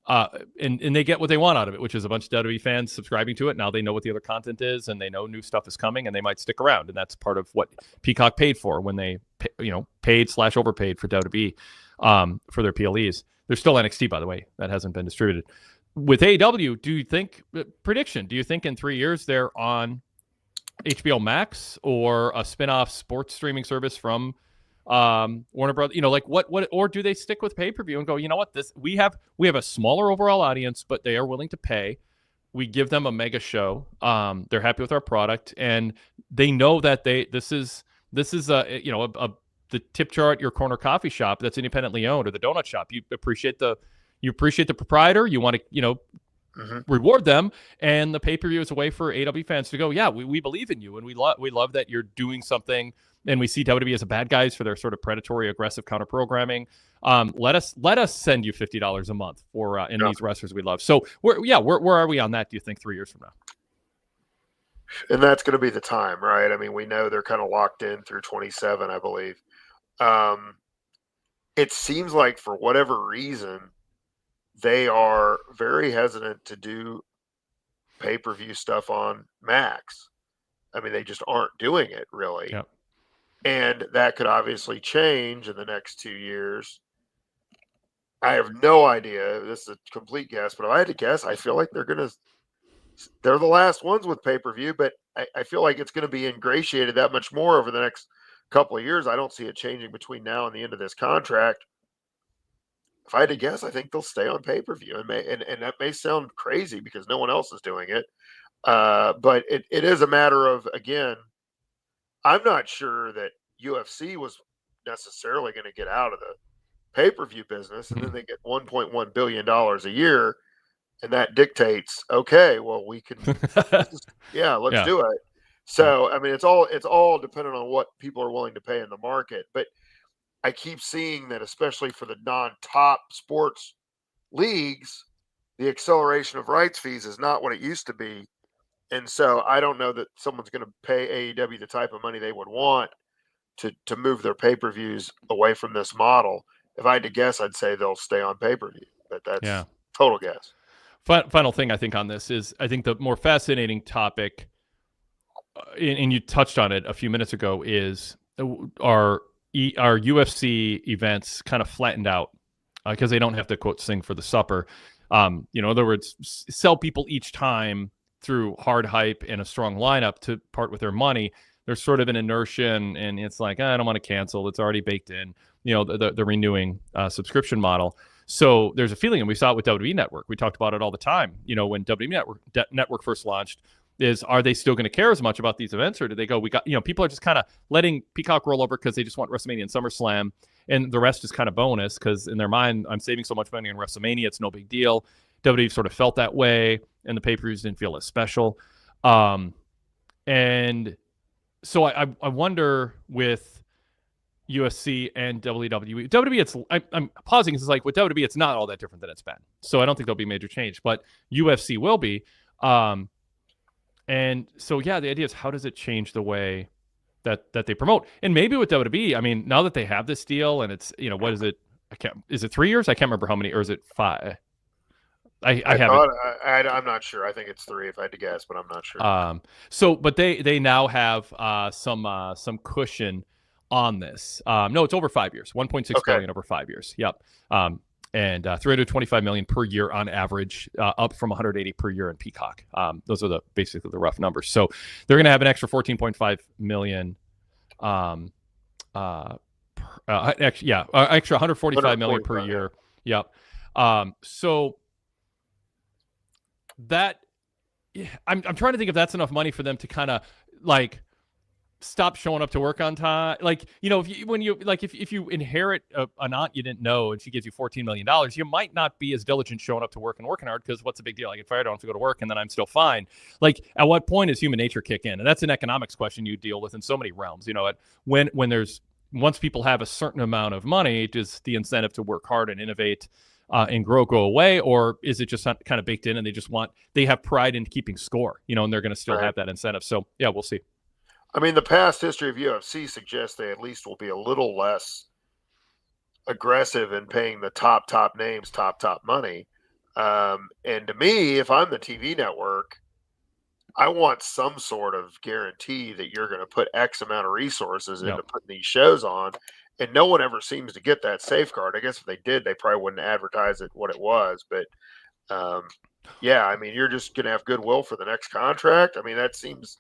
And they get what they want out of it, which is a bunch of WWE fans subscribing to it. Now they know what the other content is, and they know new stuff is coming, and they might stick around. And that's part of what Peacock paid for when they, paid/overpaid for WWE for their PLEs. There's still NXT, by the way, that hasn't been distributed. With AEW, do you think in 3 years they're on HBO Max or a spin-off sports streaming service from Warner Brothers, or do they stick with pay-per-view and go, you know what, we have a smaller overall audience, but they are willing to pay. We give them a mega show. They're happy with our product, and they know that this is the tip jar at your corner coffee shop that's independently owned, or the donut shop. You appreciate the proprietor. You want to, reward them, and the pay-per-view is a way for AEW fans to go, yeah, we believe in you, and we love that you're doing something. And we see WWE as a bad guys for their sort of predatory, aggressive counter programming. Let us send you $50 a month for these wrestlers we love. So where are we on that? Do you think 3 years from now? And that's going to be the time, right? We know they're kind of locked in through 27, I believe. It seems like for whatever reason, they are very hesitant to do pay-per-view stuff on Max. They just aren't doing it really. Yep. And that could obviously change in the next 2 years. I have no idea. This is a complete guess, but if I had to guess, I feel like they're the last ones with pay-per-view, but I feel like it's going to be ingratiated that much more over the next couple of years. I don't see it changing between now and the end of this contract. If I had to guess, I think they'll stay on pay-per-view, and that may sound crazy because no one else is doing it. But it is a matter of, again, I'm not sure that UFC was necessarily going to get out of the pay-per-view business, and then they get $1.1 billion a year, and that dictates, okay, well, we can, let's Yeah. do it. So, I mean, it's all dependent on what people are willing to pay in the market. But I keep seeing that, especially for the non-top sports leagues, the acceleration of rights fees is not what it used to be. And so I don't know that someone's going to pay AEW the type of money they would want to move their pay-per-views away from this model. If I had to guess, I'd say they'll stay on pay-per-view, but that's total guess. Final thing I think on this is, I think the more fascinating topic, and you touched on it a few minutes ago, is our UFC events kind of flattened out because they don't have to, quote, sing for the supper. In other words, sell people each time through hard hype and a strong lineup to part with their money. There's sort of an inertia, and it's like, I don't want to cancel. It's already baked in, the renewing subscription model. So there's a feeling, and we saw it with WWE Network. We talked about it all the time. When WWE Network first launched, are they still going to care as much about these events, or do they go, people are just kind of letting Peacock roll over because they just want WrestleMania and SummerSlam, and the rest is kind of bonus because in their mind, I'm saving so much money on WrestleMania, it's no big deal. WWE sort of felt that way, and the pay-per-views didn't feel as special. And so I wonder with UFC and WWE. I'm pausing because it's like with WWE, it's not all that different than it's been. So I don't think there'll be major change, but UFC will be. And so, the idea is, how does it change the way that they promote? And maybe with WWE, I mean, now that they have this deal and it's, what is it? Is it 3 years? I can't remember how many, or is it 5? I haven't. I'm not sure. I think it's 3 if I had to guess, but I'm not sure. But they now have some cushion on this. No, it's over 5 years. 1.6 billion over 5 years. Yep. And 325 million per year on average, up from 180 per year in Peacock. Those are basically the rough numbers. So they're going to have an extra 14.5 million. Extra 145 million per year. Yep. So that, I'm trying to think if that's enough money for them to kind of like stop showing up to work on time. Like, if you inherit an aunt you didn't know and she gives you $14 million, you might not be as diligent showing up to work and working hard because what's the big deal? I get fired, I don't have to go to work, and then I'm still fine. Like, at what point does human nature kick in? And that's an economics question you deal with in so many realms. Once people have a certain amount of money, does the incentive to work hard and innovate and grow go away, or is it just kind of baked in and they have pride in keeping score, and they're going to still have that incentive? So we'll see. I mean, the past history of UFC suggests they at least will be a little less aggressive in paying the top names, top money. And to me, if I'm the TV network, I want some sort of guarantee that you're going to put X amount of resources into putting these shows on. And no one ever seems to get that safeguard. I guess if they did, they probably wouldn't advertise it what it was. But I mean, you're just going to have goodwill for the next contract. I mean, that seems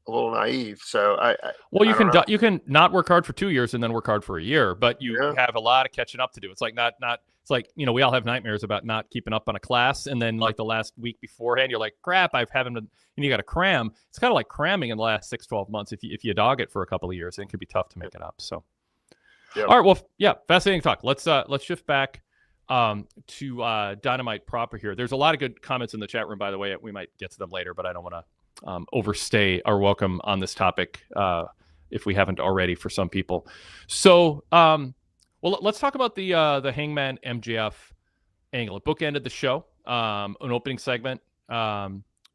a little naive. So you can not work hard for 2 years and then work hard for a year, but you have a lot of catching up to do. It's like it's like, we all have nightmares about not keeping up on a class, and then like the last week beforehand, you're like, crap, I've haven't been, and you got to cram. It's kind of like cramming in the last 6-12 months. If you dog it for a couple of years, it could be tough to make it up. So, all right, well, fascinating talk. Let's shift back to Dynamite proper here. There's a lot of good comments in the chat room, by the way. We might get to them later, but I don't want to overstay our welcome on this topic if we haven't already for some people. So, let's talk about the Hangman MJF angle. It bookended the show, an opening segment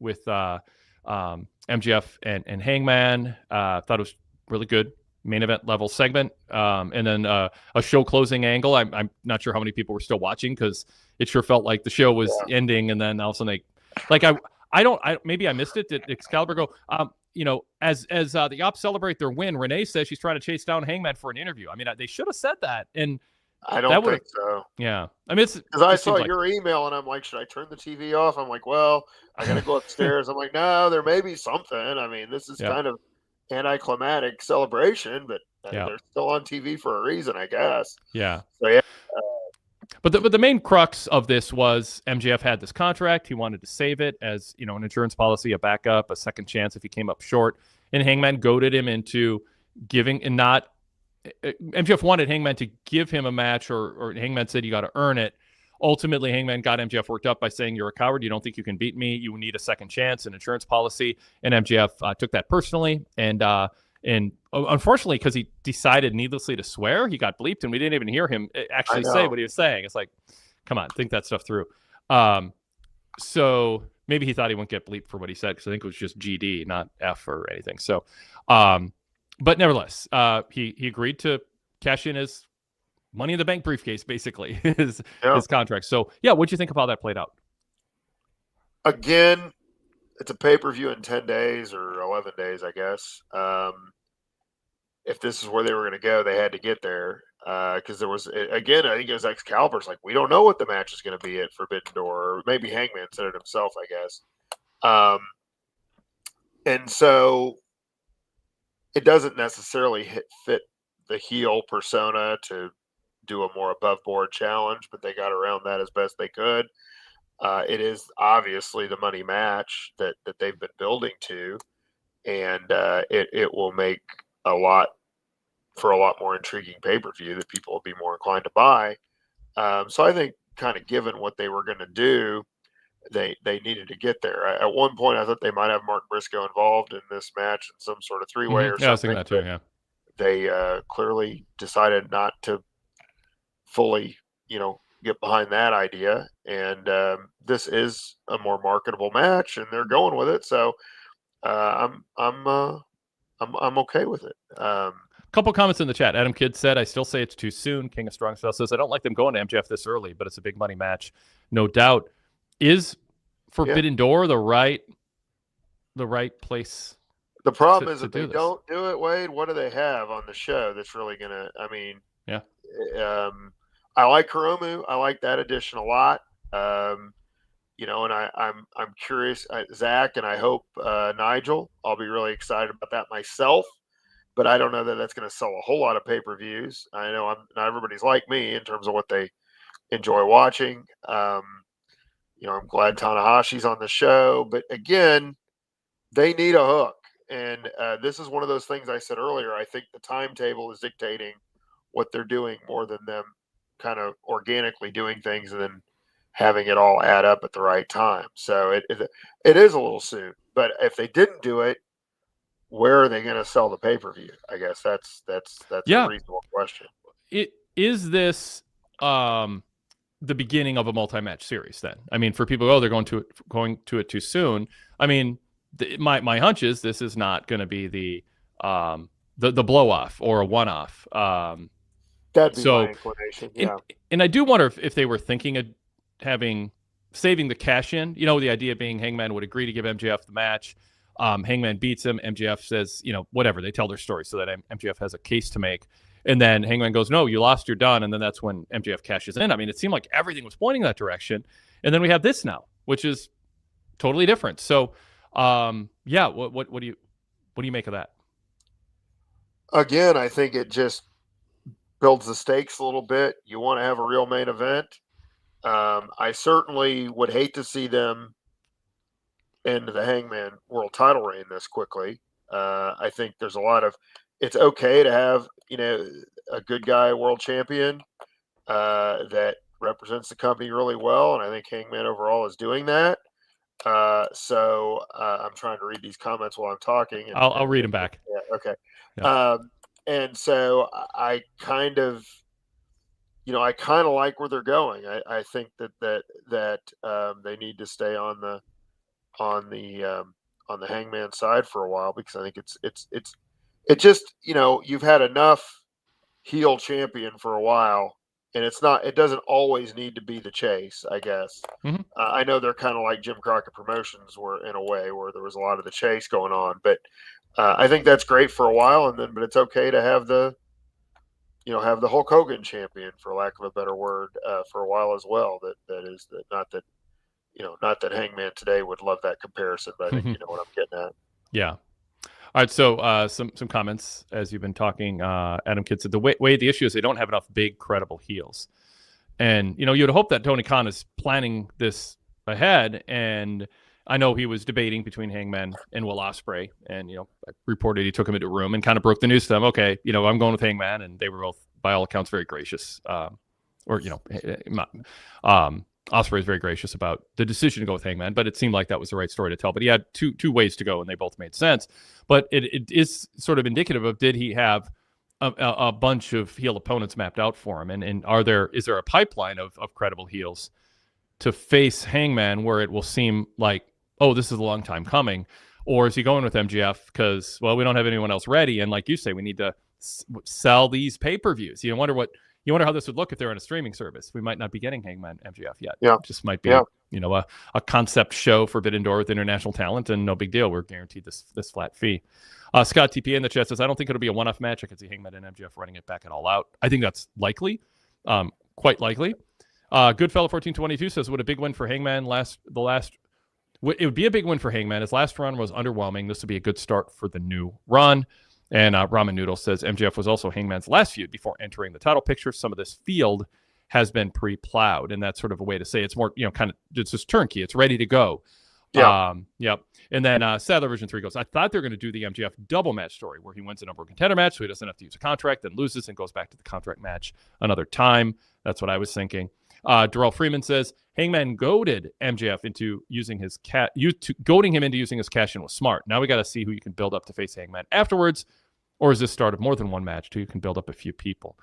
with MJF and Hangman. Thought it was really good. Main event level segment, and then a show closing angle. I'm not sure how many people were still watching because it sure felt like the show was ending, and then all of a sudden maybe I missed it. Did Excalibur go? As the Ops celebrate their win, Renee says she's trying to chase down Hangman for an interview. I mean, they should have said that, and I don't think so. Yeah, I mean, it's because I saw your email and I'm like, should I turn the TV off? I'm like, well, I gotta go upstairs. I'm like, no, there may be something. I mean, this is kind of anticlimactic celebration, but they're still on TV for a reason, I guess. Yeah. So But the main crux of this was MJF had this contract. He wanted to save it as, an insurance policy, a backup, a second chance if he came up short. And Hangman goaded him into giving and not. MJF wanted Hangman to give him a match, or Hangman said you got to earn it. Ultimately, Hangman got MJF worked up by saying, you're a coward. You don't think you can beat me. You need a second chance, an insurance policy. And MJF took that personally. And unfortunately, because he decided needlessly to swear, he got bleeped, and we didn't even hear him actually say what he was saying. It's like, come on, think that stuff through. So maybe he thought he wouldn't get bleeped for what he said, because I think it was just GD, not F or anything. So, but nevertheless, he agreed to cash in his Money in the Bank briefcase, basically, his contract. So, yeah, what'd you think of how that played out? Again, it's a pay-per-view in 10 days or 11 days, I guess. If this is where they were going to go, they had to get there. Because there was, again, I think it was Excalibur's like, we don't know what the match is going to be at Forbidden Door. Or maybe Hangman said it himself, I guess. And so it doesn't necessarily fit the heel persona to do a more above board challenge, but they got around that as best they could. It is obviously the money match that they've been building to, and it will make a lot more intriguing pay-per-view that people will be more inclined to buy. So I think, kind of given what they were going to do, they needed to get there. At one point, I thought they might have Mark Briscoe involved in this match in some sort of three-way or something. Yeah, I was thinking that too. Yeah, they clearly decided not to fully, get behind that idea. And this is a more marketable match, and they're going with it. So I'm okay with it. Couple comments in the chat. Adam Kidd said, I still say it's too soon. King of Strong Style says, I don't like them going to MJF this early, but it's a big money match, no doubt. Is Forbidden Door the right place? The problem is if they don't do it, Wade, what do they have on the show that's really gonna? I mean, yeah. I like Hiromu. I like that addition a lot. And I'm curious, Zach, and I hope Nigel. I'll be really excited about that myself. But I don't know that that's going to sell a whole lot of pay-per-views. I know not everybody's like me in terms of what they enjoy watching. I'm glad Tanahashi's on the show, but again, they need a hook. And this is one of those things I said earlier. I think the timetable is dictating what they're doing more than them kind of organically doing things and then having it all add up at the right time. So it is a little soon. But if they didn't do it, where are they going to sell the pay-per-view? I guess that's a reasonable question. Is this the beginning of a multi-match series then? I mean, for people, they're going to it too soon. I mean, my hunch is this is not going to be the blow-off or a one-off. That'd be my inclination, yeah. And I do wonder if they were thinking of saving the cash-in. The idea being Hangman would agree to give MJF the match. Hangman beats him. MJF says, whatever. They tell their story so that MJF has a case to make. And then Hangman goes, no, you lost, you're done. And then that's when MJF cashes in. I mean, it seemed like everything was pointing that direction. And then we have this now, which is totally different. So, what do you make of that? Again, I think it just builds the stakes a little bit. You want to have a real main event. I certainly would hate to see them into the Hangman world title reign this quickly. I think there's it's okay to have, a good guy world champion that represents the company really well. And I think Hangman overall is doing that. So I'm trying to read these comments while I'm talking. I'll read them back. Yeah, okay. Yeah. And so I kind of like where they're going. I think that they need to stay on the Hangman side for a while, because I think it just, you've had enough heel champion for a while, and it doesn't always need to be the chase, I guess. Mm-hmm. I know they're kind of like Jim Crockett Promotions were, in a way, where there was a lot of the chase going on, but I think that's great for a while, but it's okay to have the Hulk Hogan champion, for lack of a better word, for a while as well. Not that Hangman today would love that comparison, but I think you know what I'm getting at. Yeah. All right. So some comments as you've been talking. Adam Kidd said, the issue is they don't have enough big, credible heels. And, you'd hope that Tony Khan is planning this ahead. And I know he was debating between Hangman and Will Ospreay. And, I reported he took him into a room and kind of broke the news to them. Okay, I'm going with Hangman. And they were both, by all accounts, very gracious. Ospreay is very gracious about the decision to go with Hangman, but it seemed like that was the right story to tell. But he had two ways to go, and they both made sense. But it is sort of indicative of, did he have a bunch of heel opponents mapped out for him? And is there a pipeline of credible heels to face Hangman where it will seem like, oh, this is a long time coming? Or is he going with MJF because, well, we don't have anyone else ready? And like you say, we need to sell these pay-per-views. You wonder how this would look if they're on a streaming service. We might not be getting Hangman MJF yet. Yeah. It just might be, a concept show for Forbidden Door with international talent, and no big deal. We're guaranteed this flat fee. Scott TP in the chat says, I don't think it'll be a one-off match. I could see Hangman and MJF running it back at All Out. I think that's likely, quite likely. Goodfellow1422 says, would a big win for Hangman it would be a big win for Hangman. His last run was underwhelming. This would be a good start for the new run. And Ramen Noodle says MJF was also Hangman's last feud before entering the title picture. Some of this field has been pre-plowed, and that's sort of a way to say it's more, it's just turnkey. It's ready to go. Yeah. Yep. And then Sadler Version 3 goes, I thought they were going to do the MJF double match story where he wins a number one contender match so he doesn't have to use a contract, then loses and goes back to the contract match another time. That's what I was thinking. Darrell Freeman says Hangman goaded MJF into using his goading him into using his cash in was smart. Now we got to see who you can build up to face Hangman afterwards, or is this start of more than one match till you can build up a few people?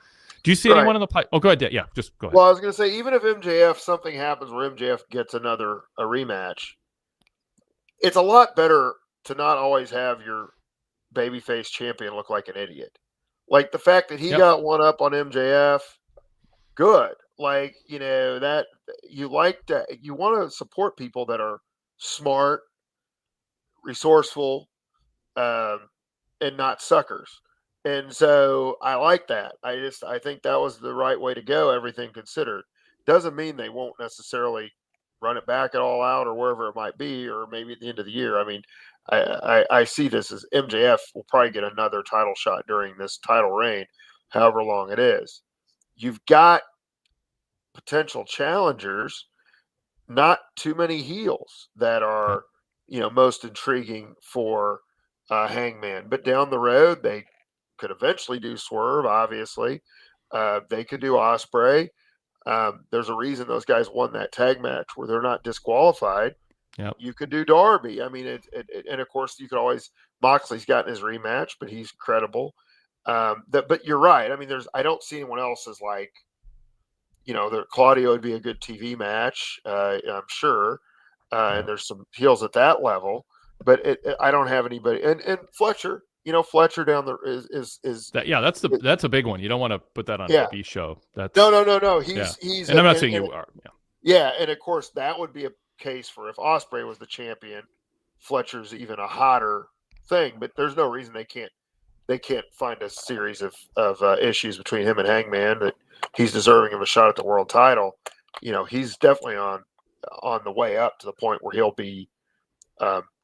Do you see anyone in the pipe? Oh, go ahead. Yeah, just go ahead. Well, I was going to say, even if something happens where MJF gets a rematch, it's a lot better to not always have your babyface champion look like an idiot. Like the fact that he got one up on MJF, good. Like, that you want to support people that are smart, resourceful, and not suckers. And so I like that. I think that was the right way to go, everything considered. Doesn't mean they won't necessarily run it back at All Out or wherever it might be, or maybe at the end of the year. I mean, I see this as MJF will probably get another title shot during this title reign, however long it is. You've got potential challengers, not too many heels that are, most intriguing for Hangman. But down the road, they could eventually do Swerve, obviously. They could do Ospreay. There's a reason those guys won that tag match where they're not disqualified. Yep. You could do Darby. I mean, and of course, you could always, Moxley's gotten his rematch, but he's credible. But you're right. I mean, I don't see anyone else as like, Claudio would be a good TV match, I'm sure. And there's some heels at that level, but I don't have anybody. And Fletcher, Fletcher down there is that. Yeah, that's a big one. You don't want to put that on a B show. That's no. He's and I'm not saying you are. Yeah, and of course that would be a case for if Ospreay was the champion, Fletcher's even a hotter thing. But there's no reason they can't find a series of issues between him and Hangman that he's deserving of a shot at the world title. He's definitely on the way up to the point where he'll be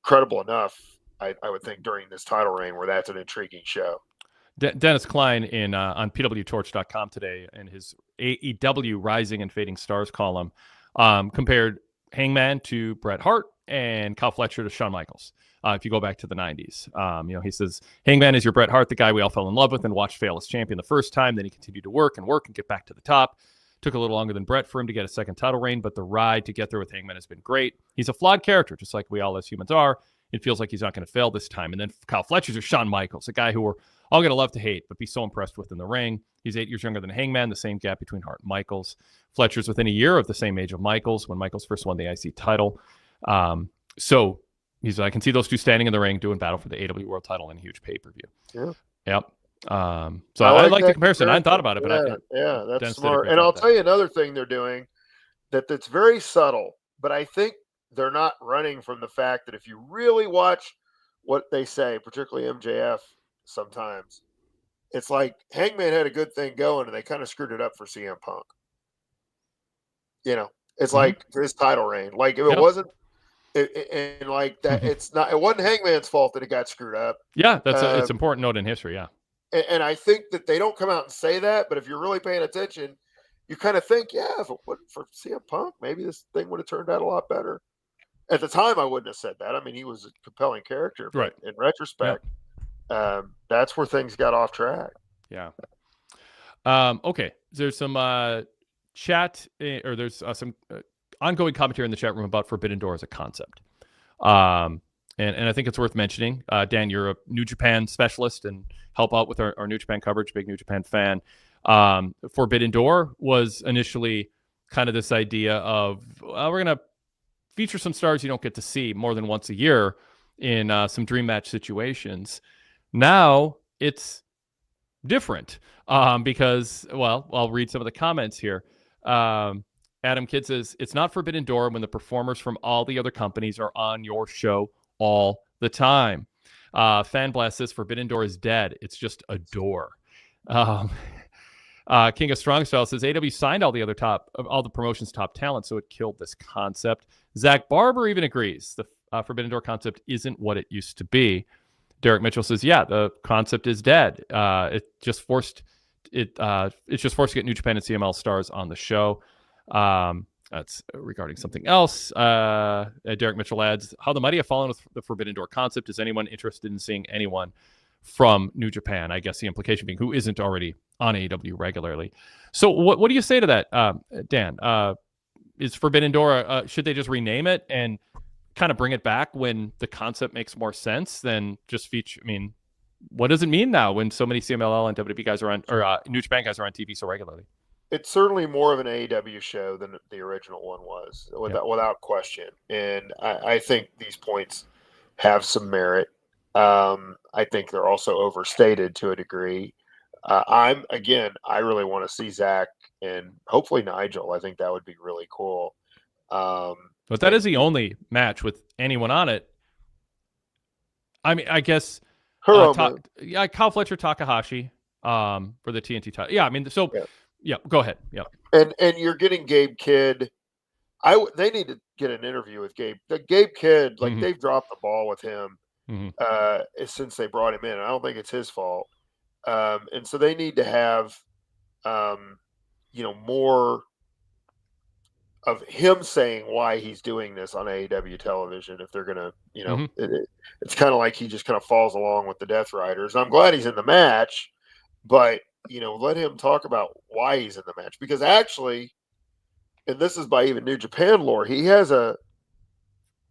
credible enough, I would think, during this title reign where that's an intriguing show. Dennis Klein on PWTorch.com today in his AEW Rising and Fading Stars column compared Hangman to Bret Hart and Kyle Fletcher to Shawn Michaels. If you go back to the 90s, he says, Hangman is your Bret Hart, the guy we all fell in love with and watched fail as champion the first time. Then he continued to work and get back to the top. Took a little longer than Bret for him to get a second title reign, but the ride to get there with Hangman has been great. He's a flawed character, just like we all as humans are. It feels like he's not going to fail this time. And then Kyle Fletcher's or Shawn Michaels, a guy who we're all going to love to hate, but be so impressed with in the ring. He's 8 years younger than Hangman, the same gap between Hart and Michaels. Fletcher's within a year of the same age of Michaels when Michaels first won the IC title. So I can see those two standing in the ring doing battle for the AEW World title in a huge pay-per-view. Yeah. Yep. So I like the comparison. I hadn't thought about it, but that's smart. And I'll tell you another thing they're doing that's very subtle, but I think they're not running from the fact that if you really watch what they say, particularly MJF, sometimes it's like Hangman had a good thing going and they kind of screwed it up for CM Punk. It's like for his title reign. Like if it wasn't, and like that, it wasn't Hangman's fault that it got screwed up. Yeah, that's it's an important note in history. Yeah. And I think that they don't come out and say that, but if you're really paying attention, you kind of think, yeah, if it wasn't for CM Punk, maybe this thing would have turned out a lot better. At the time, I wouldn't have said that. I mean, he was a compelling character, but Right. in retrospect, that's where things got off track. Yeah. Okay. There's some chat, or there's some ongoing commentary in the chat room about Forbidden Door as a concept. And I think it's worth mentioning. Dan, you're a New Japan specialist and help out with our New Japan coverage, big New Japan fan. Forbidden Door was initially kind of this idea of, well, we're going to feature some stars you don't get to see more than once a year in some dream match situations. Now it's different because, well, I'll read some of the comments here. Adam Kidd says, it's not Forbidden Door when the performers from all the other companies are on your show all the time. Fan Blast says, Forbidden Door is dead. It's just a door. King of Strong Style says, AW signed all the promotion's top talent, so it killed this concept. Zach Barber even agrees. The Forbidden Door concept isn't what it used to be. Derek Mitchell says, yeah, the concept is dead. It's just forced to get New Japan and CML stars on the show. That's regarding something else. Derek Mitchell adds, how the mighty have fallen with the Forbidden Door concept. Is anyone interested in seeing anyone from New Japan? I guess the implication being who isn't already on AEW regularly. So what do you say to that, Dan? Is Forbidden Door, should they just rename it and kind of bring it back when the concept makes more sense than just feature? I mean, what does it mean now when so many CMLL and WWE guys are on, or New Japan guys are on TV so regularly? It's certainly more of an AEW show than the original one was, without question. And I think these points have some merit. I think they're also overstated to a degree. I really want to see Zach and hopefully Nigel. I think that would be really cool. But that is the only match with anyone on it. I mean, I guess Kyle Fletcher, Takahashi for the TNT title. Yeah, I mean, so yeah, go ahead. Yeah, and you're getting Gabe Kidd. They need to get an interview with Gabe. The Gabe Kidd, like they've dropped the ball with him since they brought him in. I don't think it's his fault. And so they need to have, more of him saying why he's doing this on AEW television. If they're going to, it's kind of like he just kind of falls along with the Death Riders. I'm glad he's in the match, but, let him talk about why he's in the match, because actually, and this is by even New Japan lore, he has a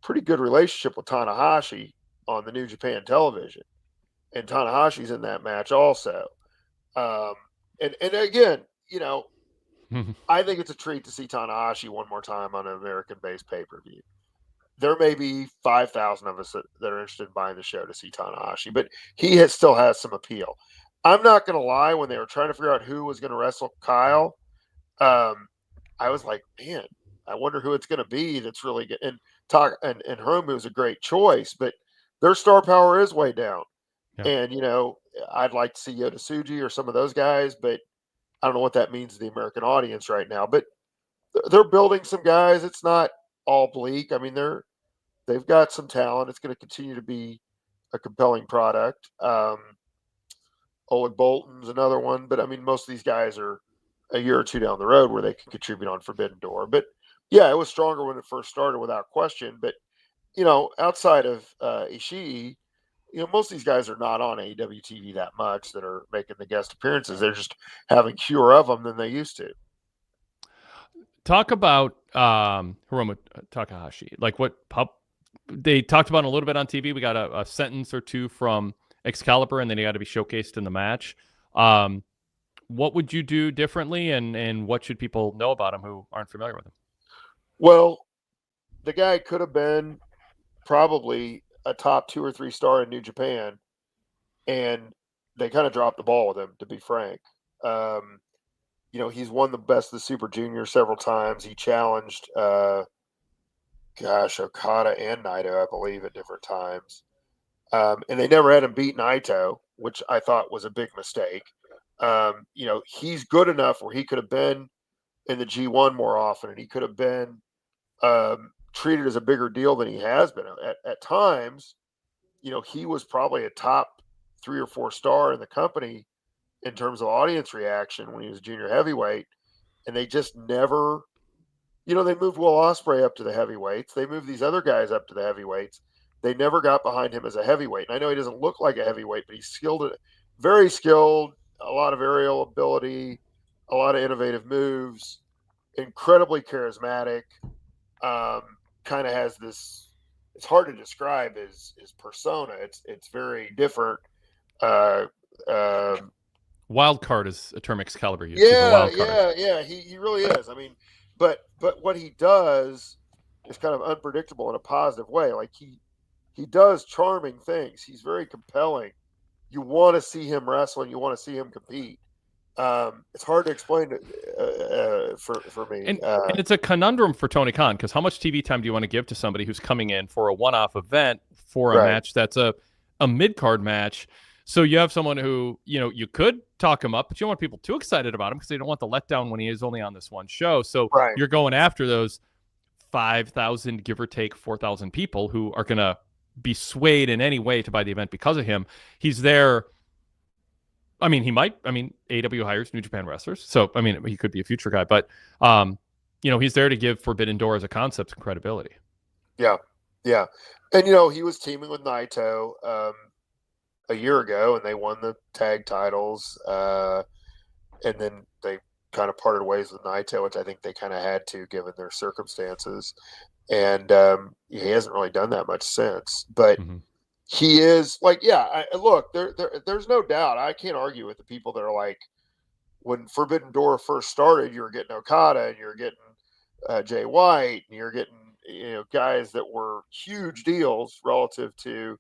pretty good relationship with Tanahashi on the New Japan television. And Tanahashi's in that match also. And again, I think it's a treat to see Tanahashi one more time on an American-based pay-per-view. There may be 5,000 of us that are interested in buying the show to see Tanahashi, but he still has some appeal. I'm not going to lie, when they were trying to figure out who was going to wrestle Kyle, I was like, man, I wonder who it's going to be that's really good. And Hiromu is a great choice, but their star power is way down. Yeah. And, I'd like to see Yota Tsuji or some of those guys, but I don't know what that means to the American audience right now. But they're building some guys. It's not all bleak. I mean, they've got some talent. It's going to continue to be a compelling product. Oleg Bolton's another one. But, I mean, most of these guys are a year or two down the road where they can contribute on Forbidden Door. But, yeah, it was stronger when it first started without question. But, outside of Ishii, most of these guys are not on AEW TV that much that are making the guest appearances. They're just having fewer of them than they used to. Talk about Hiromu Takahashi. Like they talked about a little bit on TV. We got a sentence or two from Excalibur, and then he got to be showcased in the match. What would you do differently, and what should people know about him who aren't familiar with him? Well, the guy could have been probably a top 2 or 3 star in New Japan, and they kind of dropped the ball with him, to be frank. He's won the best of the Super Junior several times. He challenged Okada and Naito, I believe, at different times. And they never had him beat Naito, which I thought was a big mistake. He's good enough where he could have been in the G1 more often, and he could have been treated as a bigger deal than he has been. At times, he was probably a top 3 or 4 star in the company in terms of audience reaction when he was junior heavyweight. and they just never, they moved Will Ospreay up to the heavyweights. They moved these other guys up to the heavyweights. They never got behind him as a heavyweight. And I know he doesn't look like a heavyweight, but he's skilled, very skilled, a lot of aerial ability, a lot of innovative moves, incredibly charismatic. Kind of has this, it's hard to describe his persona. It's very different. Wild card is a term Excalibur uses. Yeah. He really is. I mean, but what he does is kind of unpredictable in a positive way. Like he does charming things. He's very compelling. You want to see him wrestle and you want to see him compete. It's hard to explain for me. And it's a conundrum for Tony Khan, because how much TV time do you want to give to somebody who's coming in for a one-off event for a match that's a mid-card match? So you have someone who, you could talk him up, but you don't want people too excited about him because they don't want the letdown when he is only on this one show. So you're going after those 5,000, give or take 4,000 people who are going to be swayed in any way to buy the event because of him. He's there. I mean, AEW hires New Japan wrestlers. So, he could be a future guy, but, he's there to give Forbidden Door as a concept and credibility. Yeah. Yeah. And, he was teaming with Naito a year ago, and they won the tag titles. And then they kind of parted ways with Naito, which I think they kind of had to, given their circumstances. And he hasn't really done that much since. But he is like, look, there's no doubt. I can't argue with the people that are like, when Forbidden Door first started, you were getting Okada and you're getting Jay White, and you're getting guys that were huge deals relative to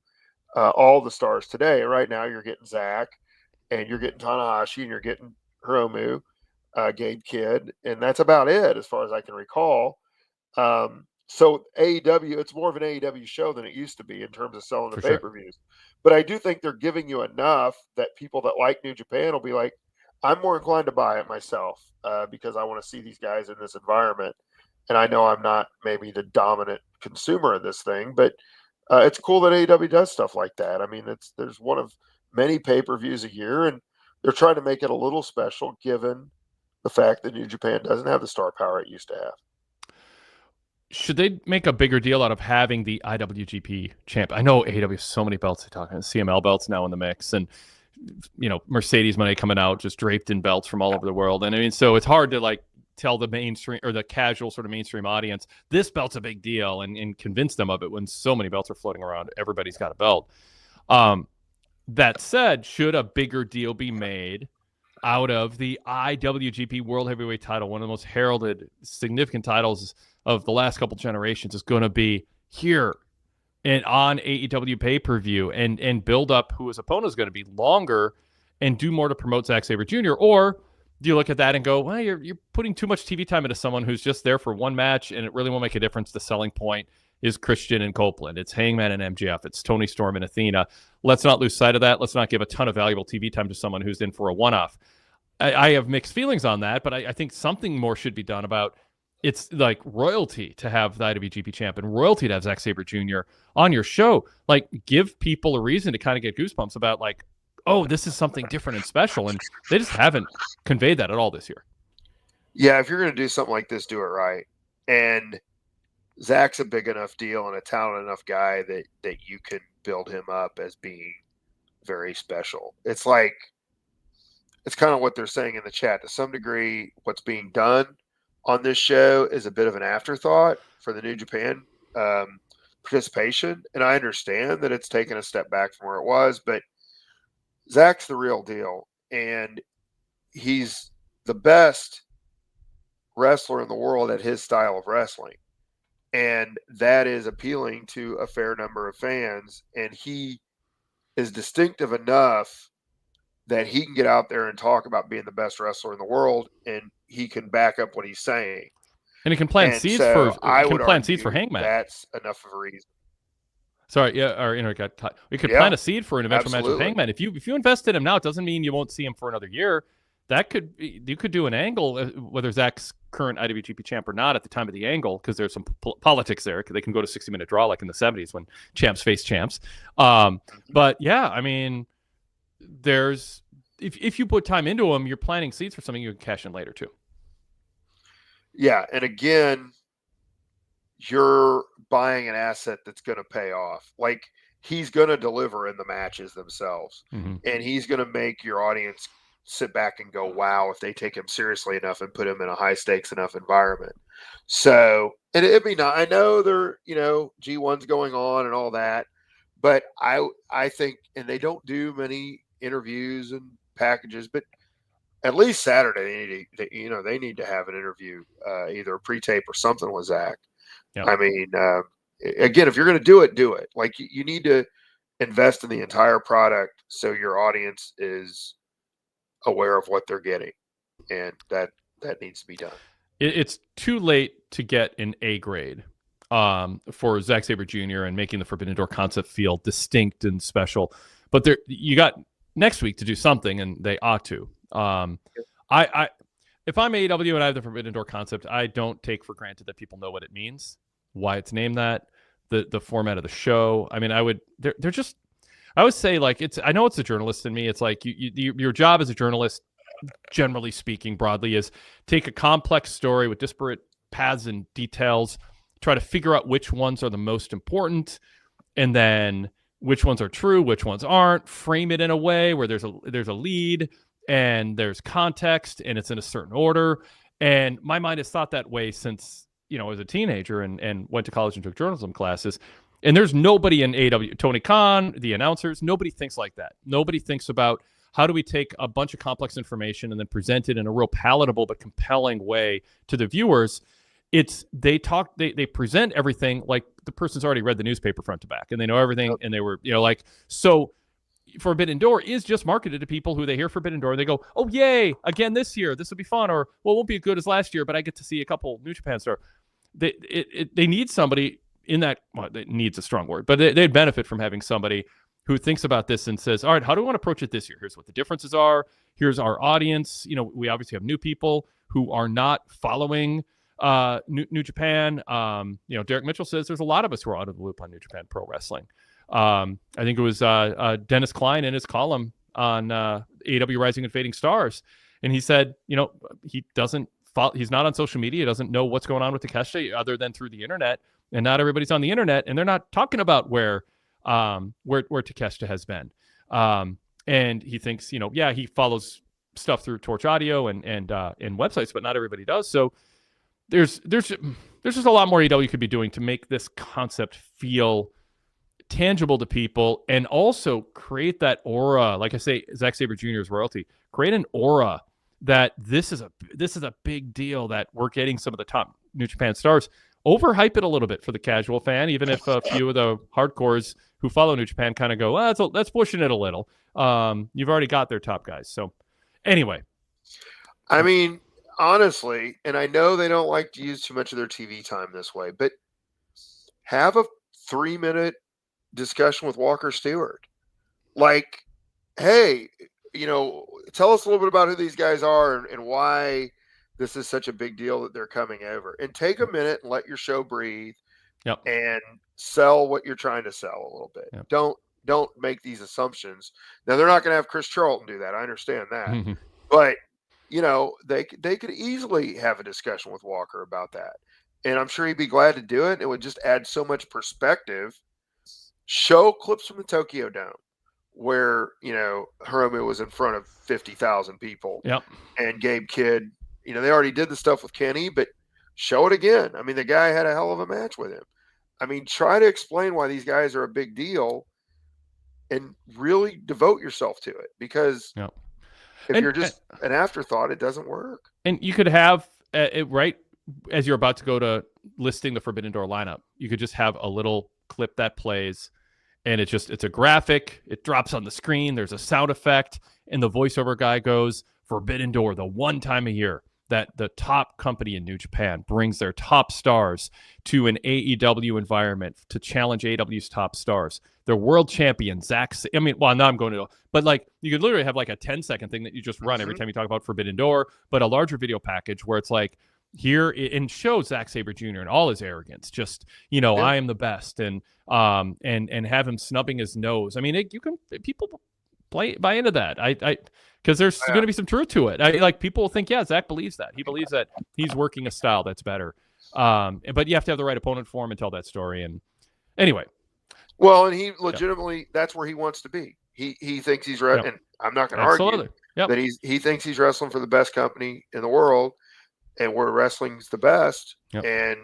all the stars today. Right now, you're getting Zach, and you're getting Tanahashi, and you're getting Hiromu, Gabe Kidd, and that's about it as far as I can recall. So AEW, it's more of an AEW show than it used to be in terms of selling the pay-per-views. But I do think they're giving you enough that people that like New Japan will be like, I'm more inclined to buy it myself because I want to see these guys in this environment. And I know I'm not maybe the dominant consumer of this thing, but it's cool that AEW does stuff like that. I mean, there's one of many pay-per-views a year, and they're trying to make it a little special given the fact that New Japan doesn't have the star power it used to have. Should they make a bigger deal out of having the IWGP champ? I know AEW has so many belts. They talk about CML belts now in the mix, and Mercedes money coming out just draped in belts from all over the world. And so it's hard to tell the mainstream or the casual sort of mainstream audience this belt's a big deal and convince them of it when so many belts are floating around. Everybody's got a belt. That said, should a bigger deal be made out of the IWGP World Heavyweight title, one of the most heralded, significant titles of the last couple generations, is going to be here and on AEW pay-per-view and build up who his opponent is going to be longer and do more to promote Zack Sabre Jr.? Or do you look at that and go, well, you're putting too much TV time into someone who's just there for one match and it really won't make a difference? The selling point is Christian and Copeland. It's Hangman and MJF. It's Tony Storm and Athena. Let's not lose sight of that. Let's not give a ton of valuable TV time to someone who's in for a one-off. I have mixed feelings on that, but I think something more should be done about it's like royalty to have the IWGP champ and royalty to have Zack Sabre Jr. on your show. Give people a reason to kind of get goosebumps about oh, this is something different and special. And they just haven't conveyed that at all this year. Yeah, if you're going to do something like this, do it right. And Zach's a big enough deal and a talented enough guy that you can build him up as being very special. It's kind of what they're saying in the chat. To some degree, what's being done on this show is a bit of an afterthought for the New Japan participation. And I understand that it's taken a step back from where it was, but Zach's the real deal. And he's the best wrestler in the world at his style of wrestling. And that is appealing to a fair number of fans. And he is distinctive enough that he can get out there and talk about being the best wrestler in the world, and he can back up what he's saying. And he can plant seeds for Hangman. That's enough of a reason. Sorry, yeah, our internet got cut. We could plant a seed for an eventual match with Hangman. If you invest in him now, it doesn't mean you won't see him for another year. You could do an angle, whether Zach's current IWGP champ or not, at the time of the angle, because there's some politics there. They can go to 60-minute draw like in the 70s when champs face champs. But yeah, I mean, there's if you put time into them, you're planting seeds for something you can cash in later too. Yeah, and again, you're buying an asset that's going to pay off. Like, he's going to deliver in the matches themselves, and he's going to make your audience sit back and go, wow, if they take him seriously enough and put him in a high stakes enough environment. So, and it'd be not, I know they're, G1's going on and all that, but I think, and they don't do many interviews and packages, but at least Saturday, they need to have an interview, either a pre-tape or something with Zach. Yep. I mean, again, if you're going to do it. Like, you need to invest in the entire product so your audience is aware of what they're getting, and that needs to be done. It's too late to get an A grade for Zack Sabre Jr. and making the Forbidden Door concept feel distinct and special. But you got next week to do something, and they ought to. If I'm AEW and I have the Forbidden Door concept, I don't take for granted that people know what it means, why it's named that, the format of the show. I mean, I would say, like, I know it's a journalist in me. It's like your job as a journalist, generally speaking, broadly, is take a complex story with disparate paths and details, try to figure out which ones are the most important, and then which ones are true, which ones aren't, frame it in a way where there's a lead and there's context and it's in a certain order. And my mind has thought that way since, as a teenager and went to college and took journalism classes. And there's nobody in AEW, Tony Khan, the announcers, nobody thinks like that. Nobody thinks about how do we take a bunch of complex information and then present it in a real palatable but compelling way to the viewers. They present everything like the person's already read the newspaper front to back and they know everything. And they were, so Forbidden Door is just marketed to people who they hear Forbidden Door. They go, oh, yay, again this year. This will be fun. Or, well, it won't be as good as last year, but I get to see a couple New Japan stars. They need somebody in that, well, it needs a strong word, but they'd benefit from having somebody who thinks about this and says, all right, how do we want to approach it this year? Here's what the differences are. Here's our audience. We obviously have new people who are not following New Japan. Derek Mitchell says there's a lot of us who are out of the loop on New Japan Pro Wrestling. I think it was Dennis Klein in his column on AEW Rising and Fading Stars. And he said, he doesn't follow, he's not on social media. He doesn't know what's going on with Takeshita other than through the internet. And not everybody's on the internet, and they're not talking about where Takeshita has been. And he thinks, he follows stuff through Torch Audio and websites, but not everybody does. So there's just a lot more AEW could be doing to make this concept feel tangible to people, and also create that aura. Like I say, Zack Sabre Jr.'s royalty. Create an aura that this is a big deal, that we're getting some of the top New Japan stars. Overhype it a little bit for the casual fan, even if a few of the hardcores who follow New Japan kind of go, well, that's pushing it a little. You've already got their top guys. So anyway. I mean, honestly, and I know they don't like to use too much of their TV time this way, but have a 3-minute discussion with Walker Stewart. Like, hey, tell us a little bit about who these guys are and why this is such a big deal that they're coming over, and take a minute and let your show breathe. Yep. And sell what you're trying to sell a little bit. Yep. Don't make these assumptions. Now, they're not going to have Chris Charlton do that. I understand that. Mm-hmm. But, they could easily have a discussion with Walker about that. And I'm sure he'd be glad to do it. It would just add so much perspective. Show clips from the Tokyo Dome where, Hiromu was in front of 50,000 people. Yep. And Gabe Kidd, they already did the stuff with Kenny, but show it again. I mean, the guy had a hell of a match with him. I mean, try to explain why these guys are a big deal and really devote yourself to it, because if you're just an afterthought, it doesn't work. And you could have it right as you're about to go to listing the Forbidden Door lineup. You could just have a little clip that plays, and it's a graphic. It drops on the screen. There's a sound effect, and the voiceover guy goes, Forbidden Door, the one time a year that the top company in New Japan brings their top stars to an AEW environment to challenge AEW's top stars. Their world champion, now I'm going to, but like you could literally have like a 10-second thing that you just run every time you talk about Forbidden Door, but a larger video package where it's like, here and show Zack Sabre Jr. and all his arrogance, just, I am the best, and have him snubbing his nose. I mean, buy into that. Because there's going to be some truth to it. People think, yeah, Zach believes that. He believes that he's working a style that's better. But you have to have the right opponent for him and tell that story. And anyway. Well, and he legitimately, that's where he wants to be. He thinks he's right. And I'm not going to argue that he thinks he's wrestling for the best company in the world and where wrestling's the best. And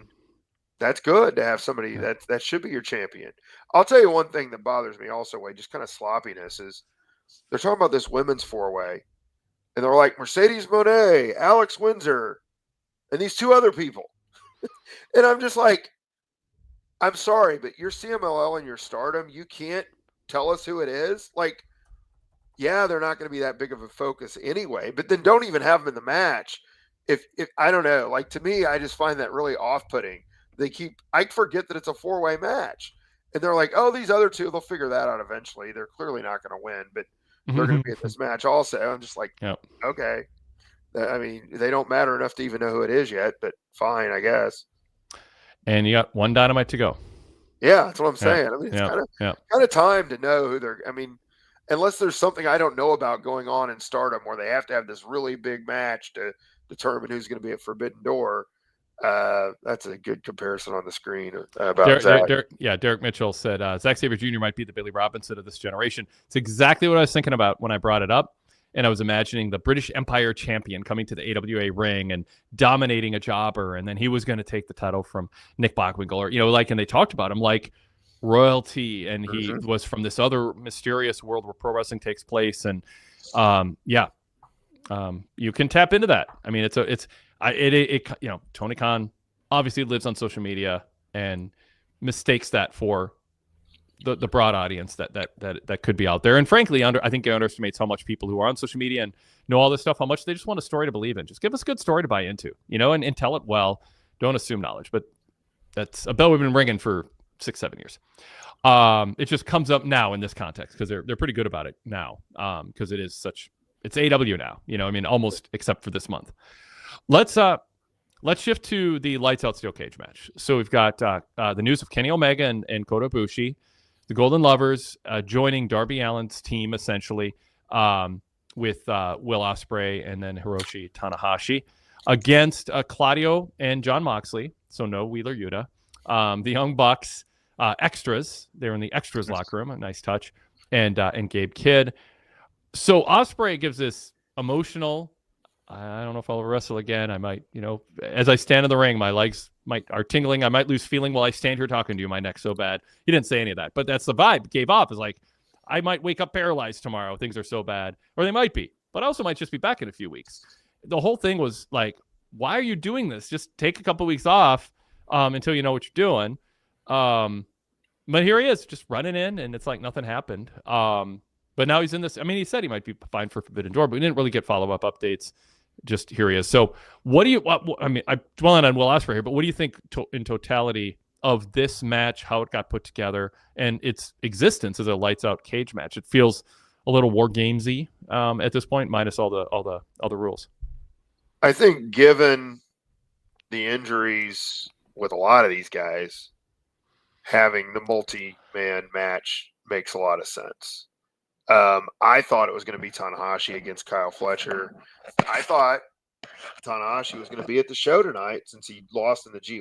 that's good to have somebody that should be your champion. I'll tell you one thing that bothers me also, Wade, just kind of sloppiness is they're talking about this women's 4-way and they're like Mercedes Moné, Alex Windsor, and these 2 other people. And I'm just like, I'm sorry, but your CMLL and your Stardom, you can't tell us who it is. Like, yeah, they're not going to be that big of a focus anyway, but then don't even have them in the match. If I don't know, like to me, I just find that really off-putting. I forget that it's a 4-way match. And they're like, oh, these other 2, they'll figure that out eventually. They're clearly not going to win, but they're going to be in this match also. I'm just like, okay. I mean, they don't matter enough to even know who it is yet, but fine, I guess. And you got 1 Dynamite to go. Yeah, that's what I'm saying. I mean, it's kind of time to know who they're. I mean, unless there's something I don't know about going on in Stardom where they have to have this really big match to determine who's going to be at Forbidden Door. That's a good comparison on the screen about Zach. Derek Mitchell said Zack Sabre Jr. might be the Billy Robinson of this generation. It's exactly what I was thinking about when I brought it up. And I was imagining the British Empire champion coming to the AWA ring and dominating a jobber. And then he was going to take the title from Nick Bockwinkel. And they talked about him like royalty. And he was from this other mysterious world where pro wrestling takes place. And you can tap into that. I mean, Tony Khan obviously lives on social media and mistakes that for the broad audience that could be out there. And frankly, I think he underestimates how much people who are on social media and know all this stuff, how much they just want a story to believe in. Just give us a good story to buy into, and tell it well. Don't assume knowledge. But that's a bell we've been ringing for 6-7 years. It just comes up now in this context because they're pretty good about it now because it's AEW now, almost except for this month. Let's shift to the lights out steel cage match. So we've got the news of Kenny Omega and Kota Ibushi, the Golden Lovers joining Darby Allin's team essentially with Will Ospreay and then Hiroshi Tanahashi against Claudio and Jon Moxley. So no Wheeler Yuta. The Young Bucks extras. They're in the extras locker room. A nice touch. And Gabe Kidd. So Ospreay gives this emotional. I don't know if I'll wrestle again. I might, as I stand in the ring, my legs are tingling. I might lose feeling while I stand here talking to you. My neck's so bad. He didn't say any of that, but that's the vibe gave off. Is like, I might wake up paralyzed tomorrow. Things are so bad, or they might be, but I also might just be back in a few weeks. The whole thing was like, why are you doing this? Just take a couple weeks off until you know what you're doing. But here he is, just running in, and it's like nothing happened. But now he's in this. I mean, he said he might be fine for Forbidden Door, but we didn't really get follow-up updates. Just here he is. So what do you, I'm dwelling on Will Ospreay here, but what do you think in totality of this match, how it got put together and its existence as a lights out cage match? It feels a little war gamesy at this point, minus all the rules. I think given the injuries with a lot of these guys, having the multi-man match makes a lot of sense. I thought it was going to be Tanahashi against Kyle Fletcher. I thought Tanahashi was going to be at the show tonight since he lost in the G.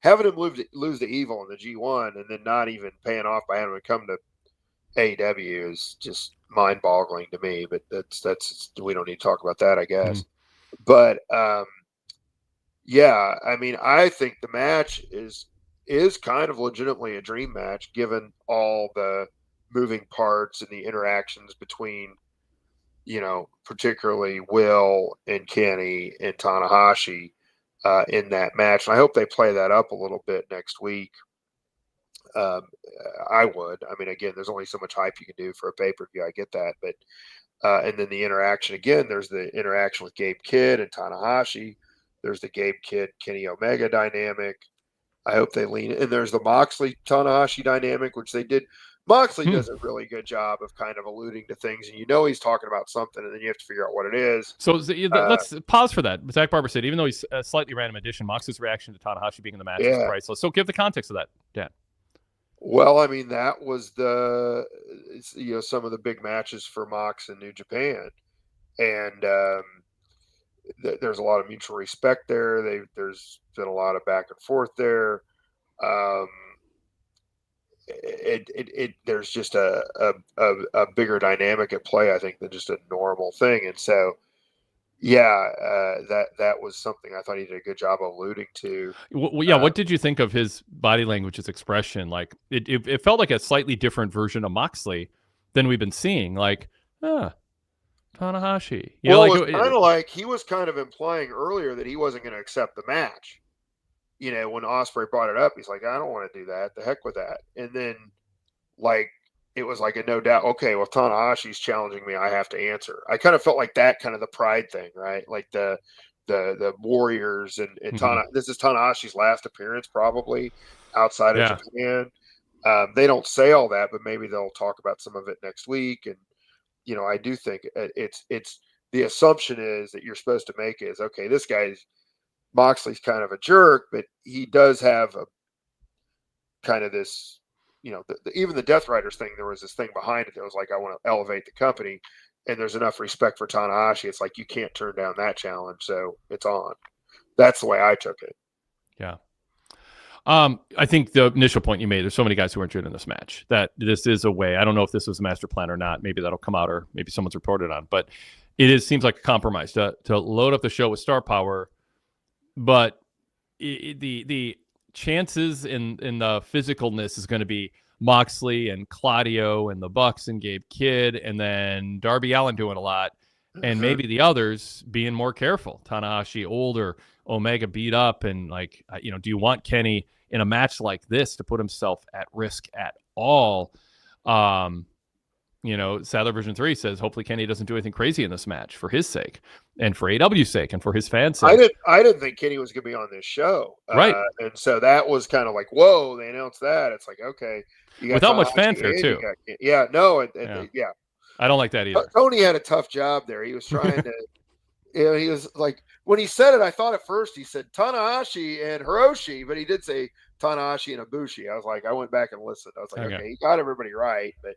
Having him lose to Evil in the G1 and then not even paying off by having him come to AEW is just mind-boggling to me. But that's we don't need to talk about that, I guess. But yeah, I mean, I think the match is kind of legitimately a dream match given all the moving parts and the interactions between, particularly Will and Kenny and Tanahashi in that match. And I hope they play that up a little bit next week. I would. I mean, again, there's only so much hype you can do for a pay-per-view. I get that. But and then the interaction, again, there's the interaction with Gabe Kidd and Tanahashi. There's the Gabe Kidd, Kenny Omega dynamic. I hope they lean in. And there's the Moxley-Tanahashi dynamic, which they did. Moxley does a really good job of kind of alluding to things, and he's talking about something, and then you have to figure out what it is. So let's pause for that. Zach Barber said, even though he's a slightly random addition, Moxley's reaction to Tanahashi being in the match is priceless. So give the context of that, Dan. Well, I mean, that was some of the big matches for Mox in New Japan, and there's a lot of mutual respect there. There's been a lot of back and forth there. There's just a bigger dynamic at play, I think, than just a normal thing. And so, that was something I thought he did a good job alluding to. What did you think of his body language, his expression? Like it felt like a slightly different version of Moxley than we've been seeing. Like, Tanahashi. It was kind of like he was kind of implying earlier that he wasn't going to accept the match. When Ospreay brought it up, he's like, I don't want to do that. The heck with that. And then, it was like a no doubt, okay, well, Tanahashi's challenging me. I have to answer. I kind of felt like that kind of the pride thing, right? Like the Warriors and this is Tanahashi's last appearance probably outside of Japan. They don't say all that, but maybe they'll talk about some of it next week. And, I do think it's the assumption is that you're supposed to make is, okay, this guy's Moxley's kind of a jerk, but he does have a kind of this, even the Death Riders thing, there was this thing behind it that was like, I want to elevate the company, and there's enough respect for Tanahashi. It's like, you can't turn down that challenge. So it's on. That's the way I took it. Yeah. I think the initial point you made, there's so many guys who are interested in this match that this is a way. I don't know if this was a master plan or not. Maybe that'll come out, or maybe someone's reported on, but seems like a compromise to load up the show with star power. But the chances in the physicalness is going to be Moxley and Claudio and the Bucks and Gabe Kidd, and then Darby Allin doing a lot, and maybe the others being more careful. Tanahashi older, Omega beat up, and do you want Kenny in a match like this to put himself at risk at all? Sadler version 3 says hopefully Kenny doesn't do anything crazy in this match for his sake and for AEW's sake and for his fans' sake. I didn't think Kenny was going to be on this show. Right. And so that was kind of like, whoa, they announced that. It's like, okay. Without much fanfare, too. Yeah. I don't like that either. Tony had a tough job there. He was trying to, he was like, when he said it, I thought at first he said Tanahashi and Hiroshi, but he did say Tanahashi and Ibushi. I went back and listened. I was like, okay, he got everybody right, but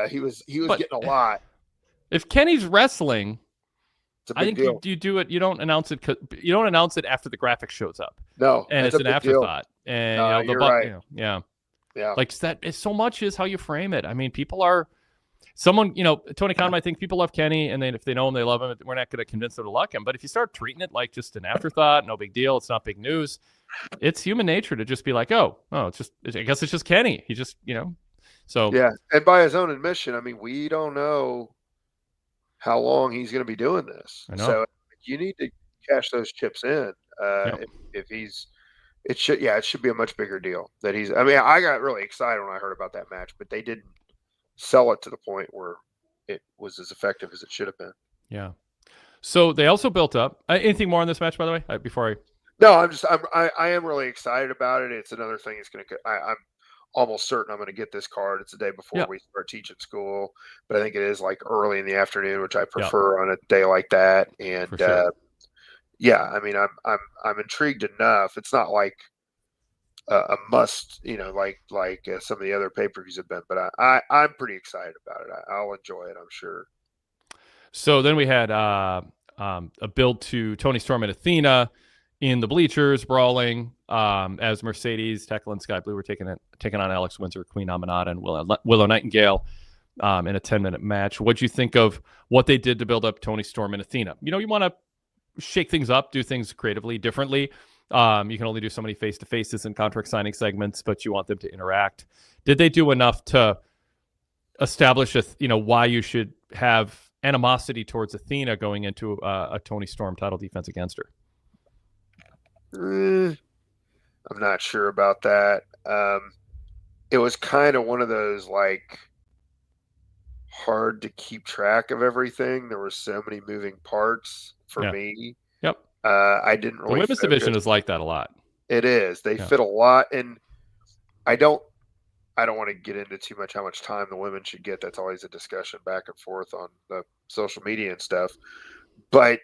he was getting a lot. If Kenny's wrestling, I think you do it. You don't announce it. You don't announce it after the graphic shows up. No, and it's an afterthought. Deal. And you're right. Like that. So much is how you frame it. I mean, people are someone. Tony Khan might think people love Kenny, and then if they know him, they love him. We're not going to convince them to like him. But if you start treating it like just an afterthought, no big deal. It's not big news. It's human nature to just be like, oh, it's just. I guess it's just Kenny. He just, So yeah, and by his own admission, I mean, we don't know how long he's going to be doing this. I know. So you need to cash those chips in. If it should be a much bigger deal that he's. I mean, I got really excited when I heard about that match, but they didn't sell it to the point where it was as effective as it should have been. Yeah. So they also built up. Anything more on this match, by the way? Before I. No, I am really excited about it. It's another thing. It's going to. I'm almost certain I'm going to get this card. It's the day before we start teaching school, but I think it is like early in the afternoon, which I prefer on a day like that. And sure. I mean, I'm intrigued enough. It's not like a must, like some of the other pay-per-views have been, but I'm pretty excited about it. I'll enjoy it, I'm sure. So then we had a build to Tony Storm and Athena in the bleachers, brawling as Mercedes, Tekla, and Sky Blue were taking on Alex Windsor, Queen Aminata, and Willow Nightingale in a 10-minute match. What'd you think of what they did to build up Tony Storm and Athena? You want to shake things up, do things creatively, differently. You can only do so many face-to-faces and contract signing segments, but you want them to interact. Did they do enough to establish why you should have animosity towards Athena going into a Tony Storm title defense against her? I'm not sure about that. It was kind of one of those hard to keep track of everything. There were so many moving parts for me. Yep. I didn't really. The women's division is like that a lot. It is. They fit a lot, and I don't want to get into too much how much time the women should get. That's always a discussion back and forth on the social media and stuff. But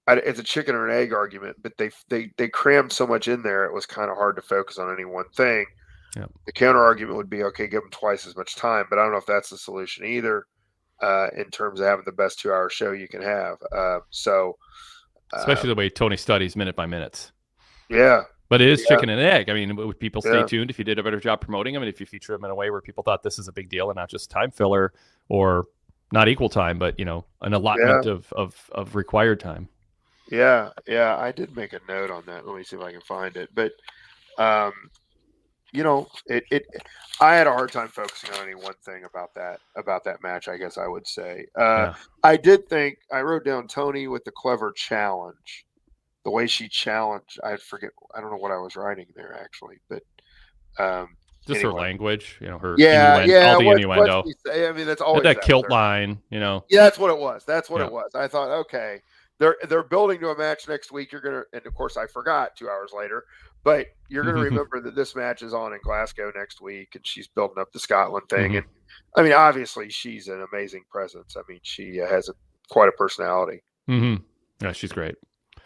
it's a chicken or an egg argument. But they crammed so much in there, it was kind of hard to focus on any one thing. Yeah. The counter argument would be, okay, give them twice as much time, but I don't know if that's the solution either. In terms of having the best 2-hour show you can have. Especially the way Tony studies minute by minute. Yeah. But it is chicken and egg. I mean, would people stay Yeah. tuned if you did a better job promoting them and if you feature them in a way where people thought this is a big deal and not just time filler or not equal time, but, you know, an allotment of required time. Yeah. I did make a note on that. Let me see if I can find it. But, you know, I had a hard time focusing on any one thing about that match, I guess I would say. I did think I wrote down Tony with the clever challenge. The way she challenged, I don't know what I was writing there actually, but just her language, you know, her all the innuendo. I mean, that's always that kilt line, you know. Yeah, that's what it was. It was. I thought, okay, they're building to a match next week. You're gonna, and of course, I forgot 2 hours later, but you're gonna remember that this match is on in Glasgow next week, and she's building up the Scotland thing. And I mean, obviously, she's an amazing presence. I mean, she has quite a personality. Yeah, she's great.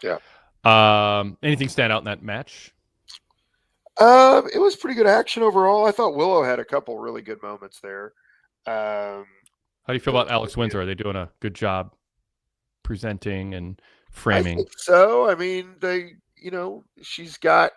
Yeah. Anything stand out in that match? It was pretty good action overall. I thought Willow had a couple really good moments there. How do you feel about Alex Windsor? Are they doing a good job presenting and framing? I think so. I mean, she's got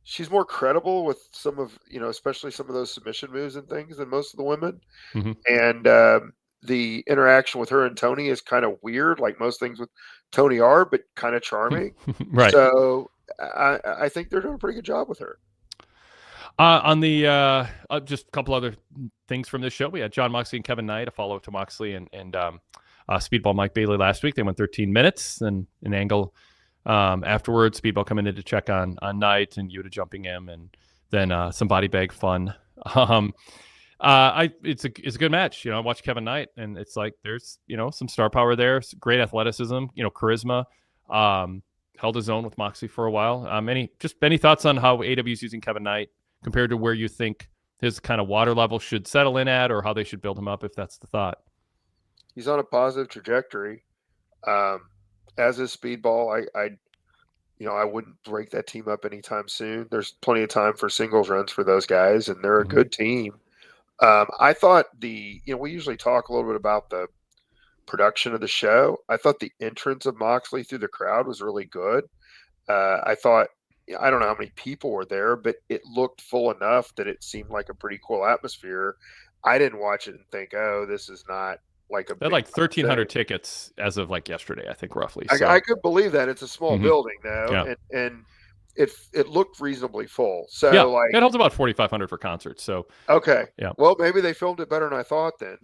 she's more credible with some of, especially some of those submission moves and things than most of the women. And the interaction with her and Tony is kind of weird, like most things with Tony are, but kind of charming. Right. So I think they're doing a pretty good job with her. On the just a couple other things from this show, we had Jon Moxley and Kevin Knight, a follow-up to Moxley and Speedball Mike Bailey last week. They went 13 minutes, and an angle afterwards. Speedball coming in to check on Knight and Yuta jumping him, and then some body bag fun. It's a good match. I watched Kevin Knight, and it's like there's some star power there, great athleticism, charisma. Held his own with Moxley for a while. Any thoughts on how AEW is using Kevin Knight compared to where you think his kind of water level should settle in at, or how they should build him up if that's the thought? He's on a positive trajectory. As is Speedball, I wouldn't break that team up anytime soon. There's plenty of time for singles runs for those guys, and they're a good team. I thought we usually talk a little bit about the production of the show. I thought the entrance of Moxley through the crowd was really good. I thought, I don't know how many people were there, but it looked full enough that it seemed like a pretty cool atmosphere. I didn't watch it and think, oh, this is not like a they had like 1,300 tickets as of like yesterday, I think, roughly. I could believe that. It's a small building though, and it looked reasonably full. So it holds about 4,500 for concerts. So okay, yeah. Well, maybe they filmed it better than I thought. Then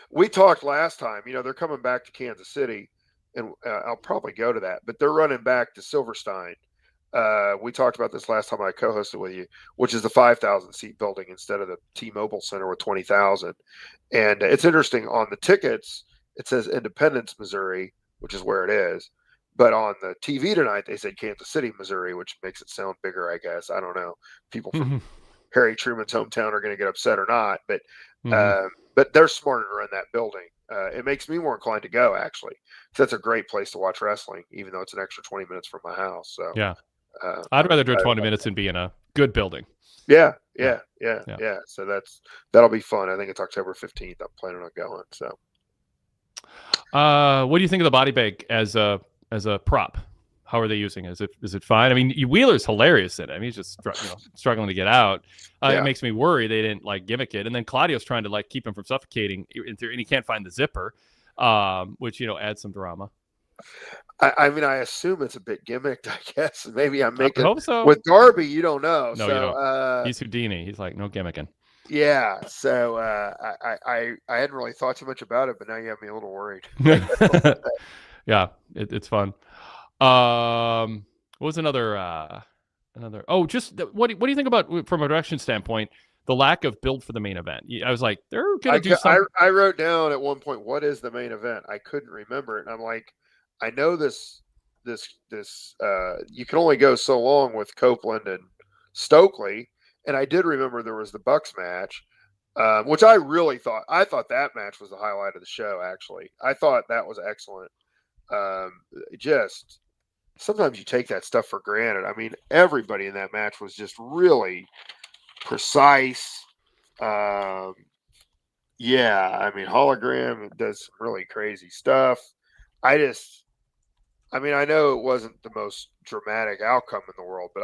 we talked last time. They're coming back to Kansas City, and I'll probably go to that. But they're running back to Silverstein. We talked about this last time I co-hosted with you, which is the 5,000 seat building instead of the T-Mobile Center with 20,000. And it's interesting, on the tickets it says Independence, Missouri, which is where it is. But on the TV tonight, they said Kansas City, Missouri, which makes it sound bigger, I guess. I don't know. People from Harry Truman's hometown are going to get upset or not. But they're smarter to run that building. It makes me more inclined to go, actually. So that's a great place to watch wrestling, even though it's an extra 20 minutes from my house. So yeah, I'd rather do 20 minutes and be in a good building. Yeah. So that'll be fun. I think it's October 15th. I'm planning on going. So, what do you think of the body bag as a prop? How are they using it? Is it fine? I mean, Wheeler's hilarious in it. I mean, he's just struggling to get out. It makes me worry they didn't gimmick it. And then Claudio's trying to keep him from suffocating in theory, and he can't find the zipper, which adds some drama. I mean, I assume it's a bit gimmicked, I guess. Maybe I'm making. I hope so. With Darby, you don't know. No, you don't. He's Houdini. He's like, no gimmicking. Yeah. So I hadn't really thought too much about it, but now you have me a little worried. Yeah, it's fun. What was another? Oh, just what do you think about, from a direction standpoint, the lack of build for the main event? I was like, they're gonna do something. I wrote down at one point, what is the main event? I couldn't remember it, and I'm like, I know this. You can only go so long with Copeland and Stokely, and I did remember there was the Bucks match, which I really thought. I thought that match was the highlight of the show. Actually, I thought that was excellent. Just sometimes you take that stuff for granted. I mean, everybody in that match was just really precise. Yeah, I mean, Hologram does some really crazy stuff. I mean, I know it wasn't the most dramatic outcome in the world, but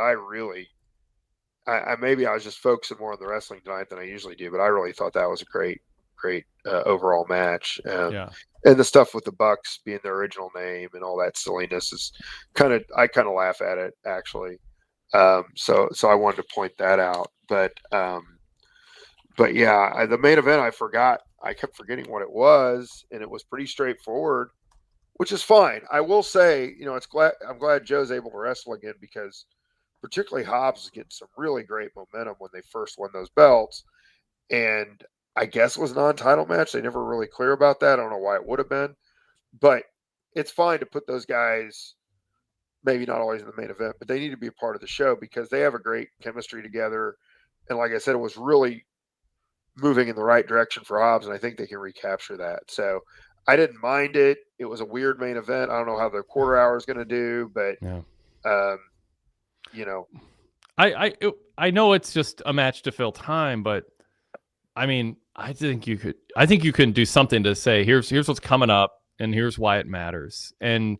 maybe I was just focusing more on the wrestling tonight than I usually do, but I really thought that was a great overall match. Yeah. And the stuff with the Bucks being their original name and all that silliness is I kind of laugh at it actually. So I wanted to point that out, but yeah, the main event I kept forgetting what it was, and it was pretty straightforward, which is fine. I will say, I'm glad Joe's able to wrestle again, because particularly Hobbs is getting some really great momentum when they first won those belts. And I guess it was a non-title match. They never really clear about that. I don't know why it would have been, but it's fine to put those guys maybe not always in the main event, but they need to be a part of the show because they have a great chemistry together. And like I said, it was really moving in the right direction for Hobbs, and I think they can recapture that. So I didn't mind it. It was a weird main event. I don't know how the quarter hour is going to do, but I know it's just a match to fill time, but I mean, I think you can do something to say, here's what's coming up and here's why it matters. And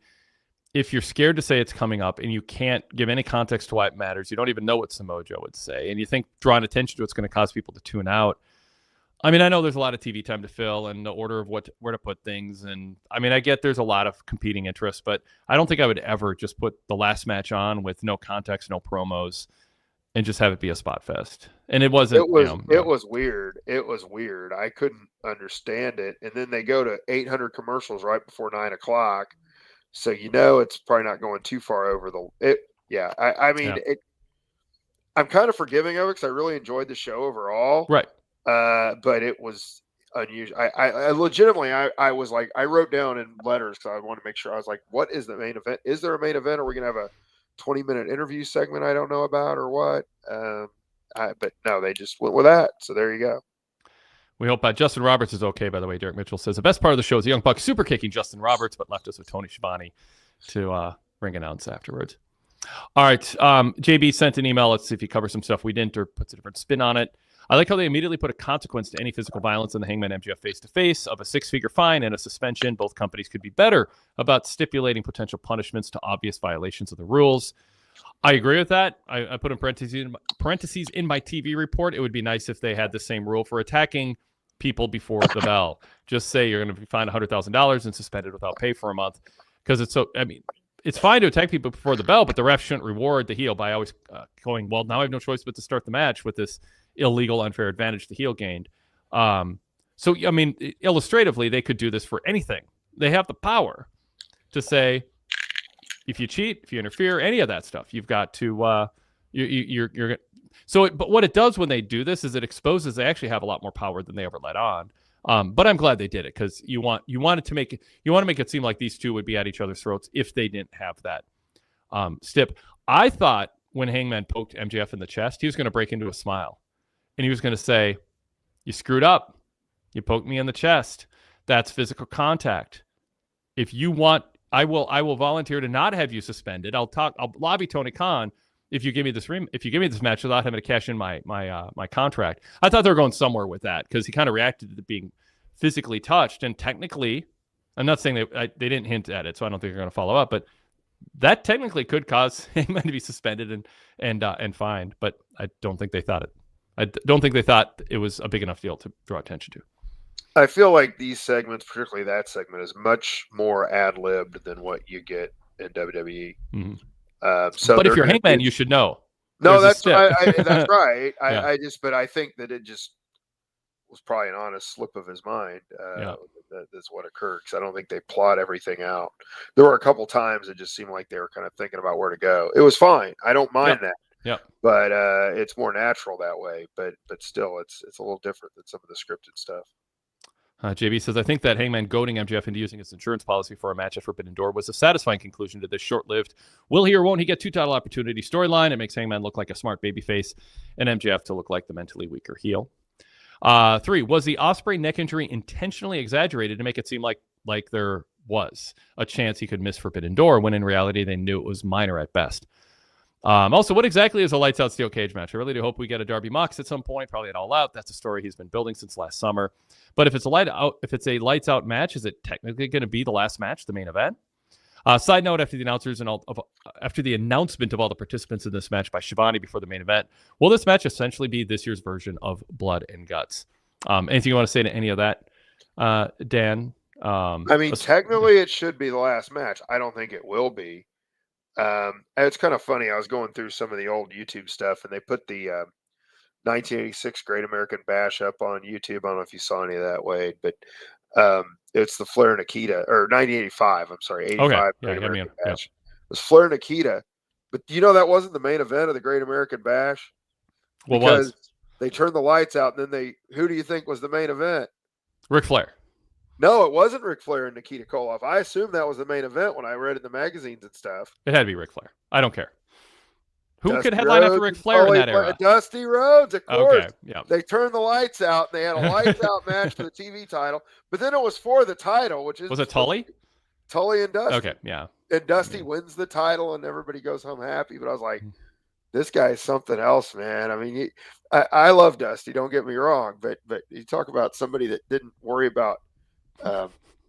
if you're scared to say it's coming up and you can't give any context to why it matters, you don't even know what Samoa Joe would say, and you think drawing attention to it's going to cause people to tune out. I mean, I know there's a lot of TV time to fill and the order of where to put things. And I mean, I get there's a lot of competing interests, but I don't think I would ever just put the last match on with no context, no promos, and just have it be a spot fest. And it wasn't. It was weird. It was weird. I couldn't understand it. And then they go to 800 commercials right before 9:00. So, it's probably not going too far over I'm kind of forgiving of it because I really enjoyed the show overall. Right. But it was unusual. I legitimately, I was like, I wrote down in letters because I wanted to make sure. I was like, what is the main event? Is there a main event? Are we going to have a 20-minute interview segment I don't know about or what? But no, they just went with that. So there you go. We hope Justin Roberts is okay, by the way. Derek Mitchell says the best part of the show is the Young Bucks super kicking Justin Roberts, but left us with Tony Schiavone to ring announce afterwards. All right. JB sent an email. Let's see if he covers some stuff we didn't or puts a different spin on it. I like how they immediately put a consequence to any physical violence in the Hangman MJF face-to-face of a 6-figure fine and a suspension. Both companies could be better about stipulating potential punishments to obvious violations of the rules. I agree with that. I put in parentheses in my TV report. It would be nice if they had the same rule for attacking people before the bell. Just say you're going to be fined $100,000 and suspended without pay for a month. Because it's fine to attack people before the bell, but the ref shouldn't reward the heel by always going, well, now I have no choice but to start the match with this illegal, unfair advantage the heel gained. So, I mean, illustratively, they could do this for anything. They have the power to say, if you cheat, if you interfere, any of that stuff, you've got to, you're so, but what it does when they do this is it exposes they actually have a lot more power than they ever let on. But I'm glad they did it because you want to make it seem like these two would be at each other's throats if they didn't have that stip. I thought when Hangman poked MJF in the chest, he was going to break into a smile, and he was going to say, "You screwed up. You poked me in the chest. That's physical contact. If you want, I will volunteer to not have you suspended. I'll lobby Tony Khan if you give me this match without having to cash in my contract." I thought they were going somewhere with that because he kind of reacted to being physically touched, and technically, I'm not saying they didn't hint at it, so I don't think they're going to follow up, but that technically could cause Hangman to be suspended and fined. But I don't think they thought it. I don't think they thought it was a big enough deal to draw attention to. I feel like these segments, particularly that segment, is much more ad-libbed than what you get in WWE. Mm-hmm. But if you're Hangman, you should know. No, that's right. Yeah. But I think that it just was probably an honest slip of his mind. That's what occurred because I don't think they plot everything out. There were a couple times it just seemed like they were kind of thinking about where to go. It was fine. I don't mind that. Yeah. But it's more natural that way. But still, it's a little different than some of the scripted stuff. JB says, I think that Hangman goading MJF into using his insurance policy for a match at Forbidden Door was a satisfying conclusion to this short-lived will he or won't he get 2 title opportunity storyline. It makes Hangman look like a smart babyface and MJF to look like the mentally weaker heel. 3, was the Ospreay neck injury intentionally exaggerated to make it seem like they're was a chance he could miss Forbidden Door, when in reality they knew it was minor at best. Also, what exactly is a lights out steel cage match? I really do hope we get a Darby Mox at some point, probably an All Out. That's a story he's been building since last summer. But if it's a lights out match, is it technically going to be the last match, the main event? Side note: after the announcement of all the participants in this match by Shivani before the main event, will this match essentially be this year's version of Blood and Guts? Anything you want to say to any of that, Dan? I mean, technically, it should be the last match. I don't think it will be. It's kind of funny. I was going through some of the old YouTube stuff, and they put the 1986 Great American Bash up on YouTube. I don't know if you saw any of that, Wade, but it's the Flair and Nikita, or 1985. I'm sorry, 85 okay. Great American Bash. It was Flair and Nikita, but that wasn't the main event of the Great American Bash. What was? They turned the lights out, and then who do you think was the main event? Ric Flair. No, it wasn't Ric Flair and Nikita Koloff. I assumed that was the main event when I read in the magazines and stuff. It had to be Ric Flair. I don't care. Who could headline after Ric Flair in that era? Dusty Rhodes, of course. Okay, yeah. They turned the lights out, and they had a lights out match for the TV title. But then it was for the title, which is... Was it Tully? Tully and Dusty. Okay, yeah. And Dusty wins the title, and everybody goes home happy. But I was like, this guy's something else, man. I mean, I love Dusty, don't get me wrong. But you talk about somebody that didn't worry about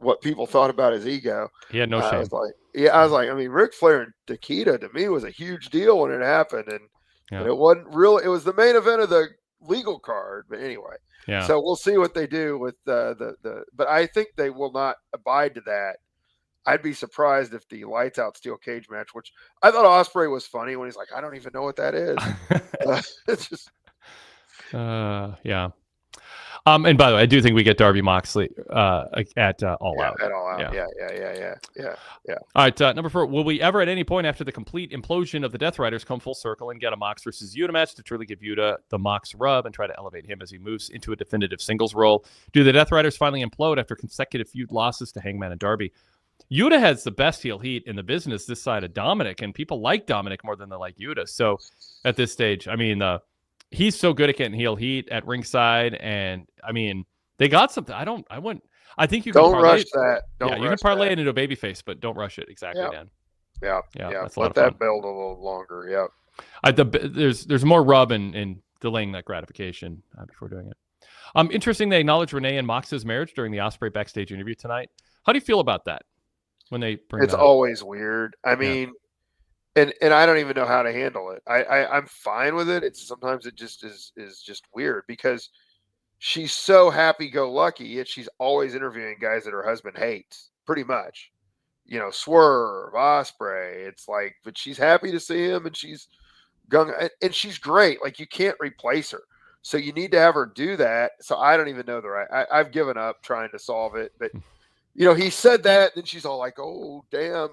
what people thought about his ego. He had no shame. I was like, I mean, Ric Flair and Nikita to me was a huge deal when it happened, and but it wasn't real. It was the main event of the legal card, but anyway. Yeah. So we'll see what they do with the. But I think they will not abide to that. I'd be surprised if the lights out steel cage match, which I thought Ospreay was funny when he's like, I don't even know what that is. It's just. Yeah. And by the way, I do think we get Darby Moxley at All Out. At All Out. Yeah. All right, number 4. Will we ever at any point after the complete implosion of the Death Riders come full circle and get a Mox versus Yuta match to truly give Yuta the Mox rub and try to elevate him as he moves into a definitive singles role? Do the Death Riders finally implode after consecutive feud losses to Hangman and Darby? Yuta has the best heel heat in the business this side of Dominic, and people like Dominic more than they like Yuta. So at this stage, I mean, he's so good at getting heel heat at ringside, and I mean, they got something. I think you can don't rush that. You can parlay it into a babyface, but don't rush it. Exactly, Dan. Yeah. That's let that build a little longer. Yeah. There's more rub in delaying that gratification before doing it. Interesting. They acknowledged Renee and Mox's marriage during the Ospreay backstage interview tonight. How do you feel about that? When they bring it's always weird. I mean. And I don't even know how to handle it. I'm fine with it. Sometimes it just is just weird because she's so happy-go-lucky, yet she's always interviewing guys that her husband hates, pretty much. Swerve, Ospreay. It's like, but she's happy to see him, and she's and she's great. Like, you can't replace her. So you need to have her do that. So I don't even know I've given up trying to solve it. But he said that, then she's all like, "Oh, damn,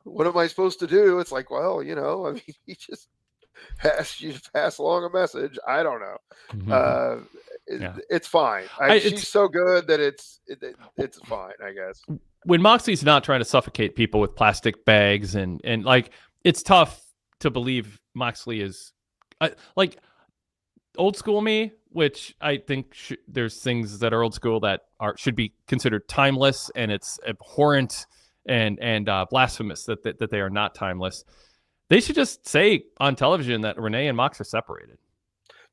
what am I supposed to do?" It's like, well, I mean, he just asked you to pass along a message. I don't know. It's fine. She's so good that it's fine, I guess. When Moxley's not trying to suffocate people with plastic bags and like, it's tough to believe Moxley is like old school me, which I think there's things that are old school that should be considered timeless, and it's abhorrent and blasphemous that they are not timeless. They should just say on television that Renee and Mox are separated.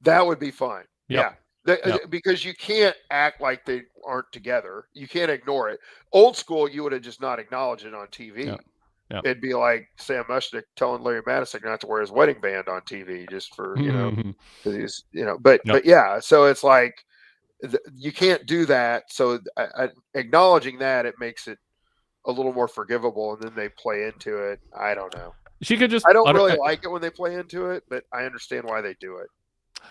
That would be fine. Yep. Yeah. Because you can't act like they aren't together. You can't ignore it. Old school, you would have just not acknowledged it on TV. Yep. It'd be like Sam Mushnick telling Larry Madison not to wear his wedding band on TV just for, because he's, but yeah. So it's like, you can't do that. So acknowledging that, it makes it a little more forgivable, and then they play into it. I don't know. She could just. I don't really like it when they play into it, but I understand why they do it.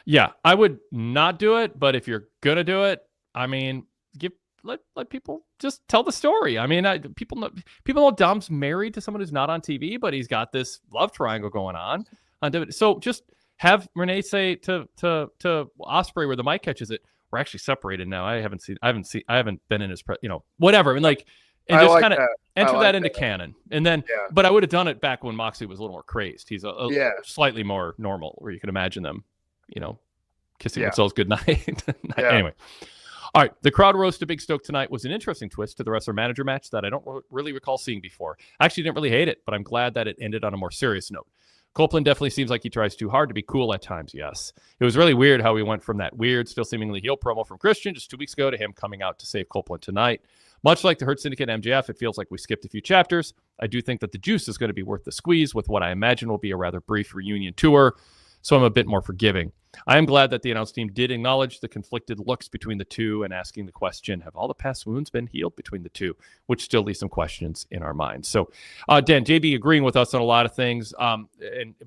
Yeah, I would not do it, but if you're gonna do it, I mean, let people just tell the story. I mean, people know Dom's married to someone who's not on TV, but he's got this love triangle going on. So just have Renee say to Ospreay where the mic catches it, "We're actually separated now. I haven't been in his whatever." And like. And just like kind of enter that into canon. And then, but I would have done it back when Moxley was a little more crazed. He's a slightly more normal, where you can imagine them, kissing themselves goodnight. Anyway. All right, the crowd roast to Big Stoke tonight was an interesting twist to the wrestler-manager match that I don't really recall seeing before. I actually didn't really hate it, but I'm glad that it ended on a more serious note. Copeland definitely seems like he tries too hard to be cool at times, yes. It was really weird how we went from that weird, still seemingly heel promo from Christian just 2 weeks ago to him coming out to save Copeland tonight. Much like the Hurt Syndicate MJF, it feels like we skipped a few chapters. I do think that the juice is going to be worth the squeeze with what I imagine will be a rather brief reunion tour, so I'm a bit more forgiving. I am glad that the announce team did acknowledge the conflicted looks between the two and asking the question, have all the past wounds been healed between the two? Which still leaves some questions in our minds. So, Dan, JB agreeing with us on a lot of things,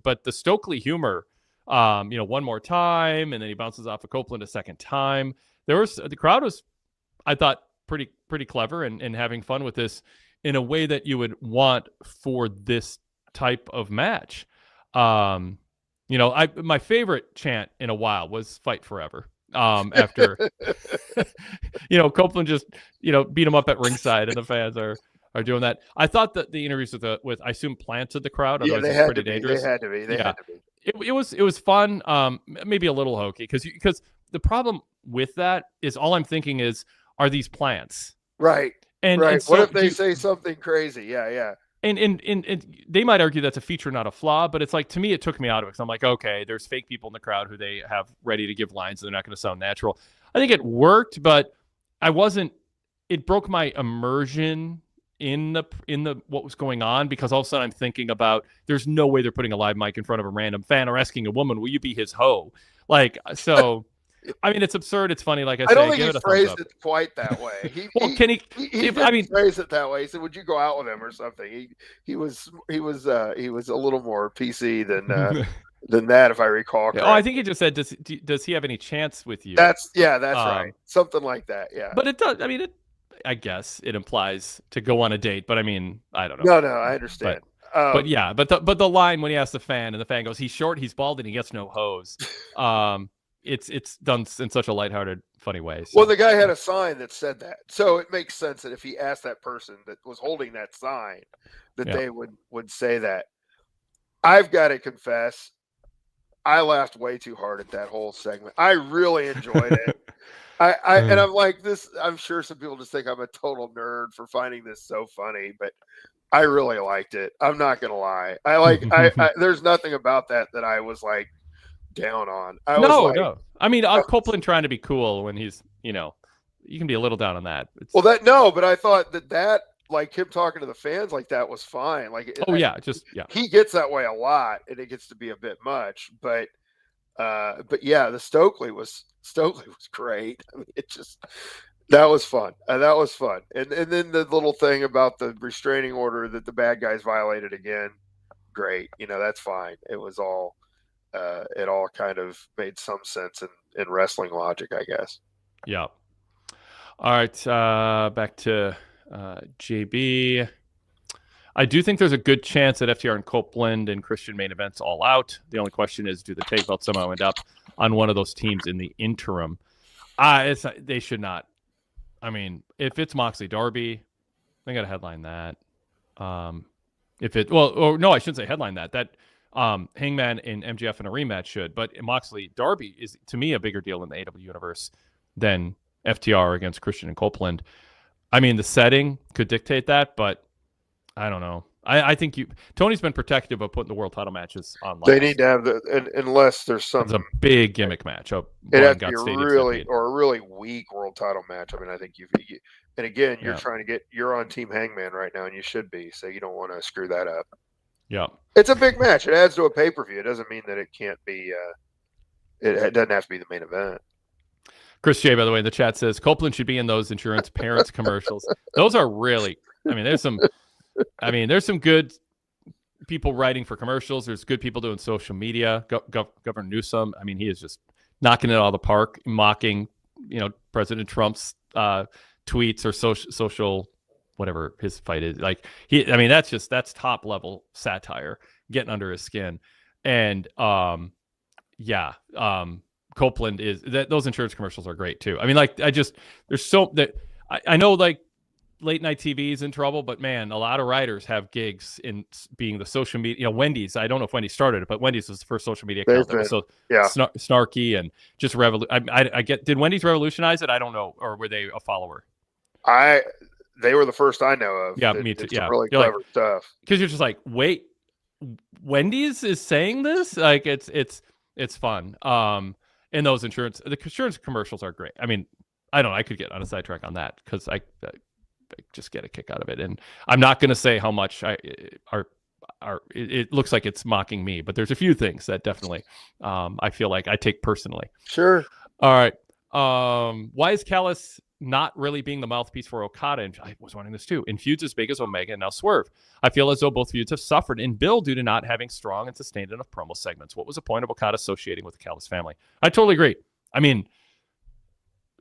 but the Stokely humor, one more time, and then he bounces off of Copeland a second time. The crowd was, I thought, pretty clever and having fun with this in a way that you would want for this type of match. My favorite chant in a while was "Fight Forever." After Copeland just beat him up at ringside, and the fans are doing that. I thought that the interviews with I assume planted the crowd. Yeah, they had to be. They had to be. It was fun. Maybe a little hokey because the problem with that is all I'm thinking is, are these plants? Right. And what if they say something crazy? Yeah. And they might argue that's a feature, not a flaw, but it's like, to me, it took me out of it because I'm like, okay, there's fake people in the crowd who they have ready to give lines, so they're not going to sound natural. I think it worked, but it broke my immersion in the what was going on, because all of a sudden I'm thinking about, there's no way they're putting a live mic in front of a random fan or asking a woman, will you be his hoe? Like, so... I mean, it's absurd. It's funny. Like I don't think he phrased it quite that way. He didn't phrase it that way. He said, "Would you go out with him or something?" He was a little more PC than that, if I recall correctly. Oh, I think he just said, "Does he have any chance with you?" That's right. Something like that. Yeah. But it does. I mean, I guess it implies to go on a date. But I mean, I don't know. No, I understand. But the line when he asks the fan, and the fan goes, "He's short, he's bald, and he gets no hose." It's done in such a lighthearted, funny way. So. Well, the guy had a sign that said that, so it makes sense that if he asked that person that was holding that sign, that they would say that. I've got to confess, I laughed way too hard at that whole segment. I really enjoyed it. And I'm like this. I'm sure some people just think I'm a total nerd for finding this so funny, but I really liked it. I'm not gonna lie. There's nothing about that I was like down on. No. I mean, Copeland trying to be cool when he's, you can be a little down on that. But I thought that like him talking to the fans like that was fine. Like, he gets that way a lot, and it gets to be a bit much. But yeah, the Stokely was great. I mean, that was fun. And then the little thing about the restraining order that the bad guys violated again, great. That's fine. It was all. It all kind of made some sense in wrestling logic, I guess. Yeah. All right. Back to JB. I do think there's a good chance that FTR and Copeland and Christian main events all out. The only question is, do the tag belts somehow end up on one of those teams in the interim? They should not. I mean, if it's Moxley Darby, they got to headline that. I shouldn't say headline that. Hangman and MJF in a rematch should, but Moxley Darby is, to me, a bigger deal in the AEW universe than FTR against Christian and Copeland. I mean, the setting could dictate that, but I don't know. I think Tony's been protective of putting the world title matches online. They need to have unless there's something. It's a big gimmick match. It has to be a really weak world title match. I mean, I think and again, you're on Team Hangman right now, and you should be, so you don't want to screw that up. Yeah, it's a big match. It adds to a pay-per-view. It doesn't mean that it can't be. It doesn't have to be the main event. Chris J, by the way, in the chat says Copeland should be in those insurance parents commercials. Those are really. I mean, there's some good people writing for commercials. There's good people doing social media. Governor Newsom. I mean, he is just knocking it out of the park, mocking, President Trump's tweets or social. Whatever his fight is, like that's top level satire, getting under his skin. And Copeland is those insurance commercials are great too. I mean, like there's so that I know, like late night TV is in trouble, but man, a lot of writers have gigs in being the social media. Wendy's. I don't know if Wendy's started it, but Wendy's was the first social media account that was so snarky and just I get. Did Wendy's revolutionize it? I don't know, or were they a follower? They were the first I know of. Yeah, me too. Yeah, really clever stuff. Because you're just like, wait, Wendy's is saying this? Like, it's fun. And the insurance commercials are great. I mean, I don't know. I could get on a sidetrack on that because I just get a kick out of it. And I'm not going to say how much it looks like it's mocking me, but there's a few things that definitely I feel like I take personally. Sure. All right. Why is Callis not really being the mouthpiece for Okada? And I was wondering this too. In feuds as big as Omega and now Swerve, I feel as though both feuds have suffered in build due to not having strong and sustained enough promo segments. What was the point of Okada associating with the Callis family? I totally agree. I mean,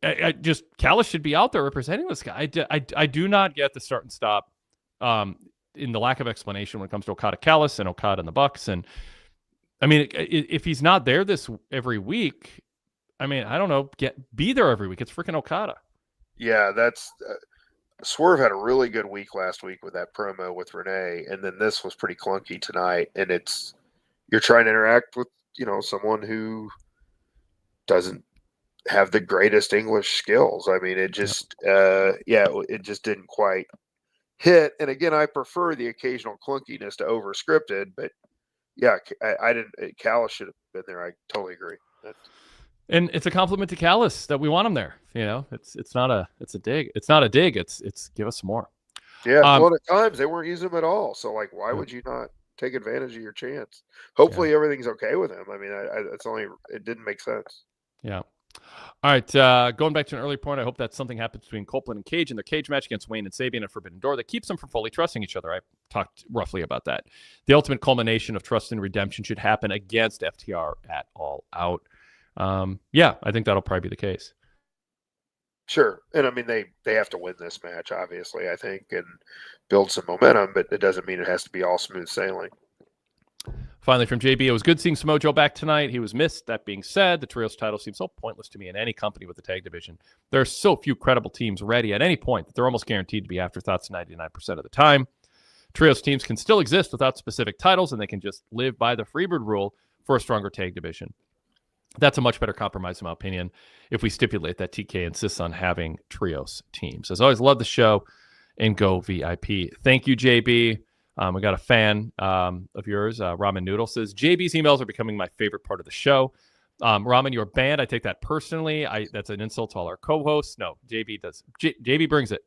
I just Callis should be out there representing this guy. I do not get the start and stop in the lack of explanation when it comes to Okada Callis and Okada and the Bucks. And I mean, if he's not there every week, I mean, I don't know, be there every week. It's freaking Okada. Yeah, that's Swerve had a really good week last week with that promo with Renee, and then this was pretty clunky tonight. And you're trying to interact with someone who doesn't have the greatest English skills. I mean, it just it just didn't quite hit. And again, I prefer the occasional clunkiness to over scripted, but yeah, I didn't. Callis should have been there. I totally agree. And it's a compliment to Callis that we want him there. It's not a dig. It's not a dig. It's give us some more. Yeah. Well, at times they weren't using him at all. So like, why would you not take advantage of your chance? Hopefully everything's okay with him. I mean, it didn't make sense. Yeah. All right, going back to an earlier point, I hope that something happens between Copeland and Cage in their cage match against Wayne and Sabian at Forbidden Door that keeps them from fully trusting each other. I talked roughly about that. The ultimate culmination of trust and redemption should happen against FTR at All Out. I think that'll probably be the case. Sure. And I mean, they have to win this match, obviously, I think, and build some momentum, but it doesn't mean it has to be all smooth sailing. Finally, from JB, it was good seeing Samoa Joe back tonight. He was missed. That being said, the Trios title seems so pointless to me in any company with a tag division. There are so few credible teams ready at any point that they're almost guaranteed to be afterthoughts 99% of the time. Trios teams can still exist without specific titles, and they can just live by the Freebird rule for a stronger tag division. That's a much better compromise, in my opinion, if we stipulate that TK insists on having Trios teams. As always, love the show, and go VIP. Thank you, JB. We got a fan of yours, Ramen Noodle, says, JB's emails are becoming my favorite part of the show. Ramen, you're banned. I take that personally. That's an insult to all our co-hosts. No, JB does. JB brings it.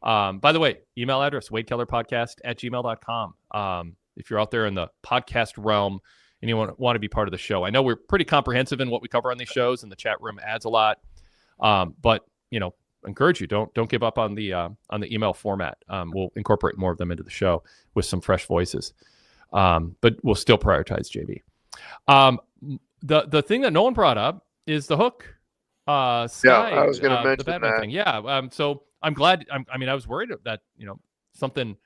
By the way, email address, wadekellerpodcast@gmail.com. If you're out there in the podcast realm and you want to be part of the show. I know we're pretty comprehensive in what we cover on these shows, and the chat room adds a lot. But, encourage you, don't give up on the email format. We'll incorporate more of them into the show with some fresh voices, but we'll still prioritize JB. The thing that no one brought up is the Hook. Sky, I was going to mention the Batman that. thing. Yeah. So I'm glad. I was worried that something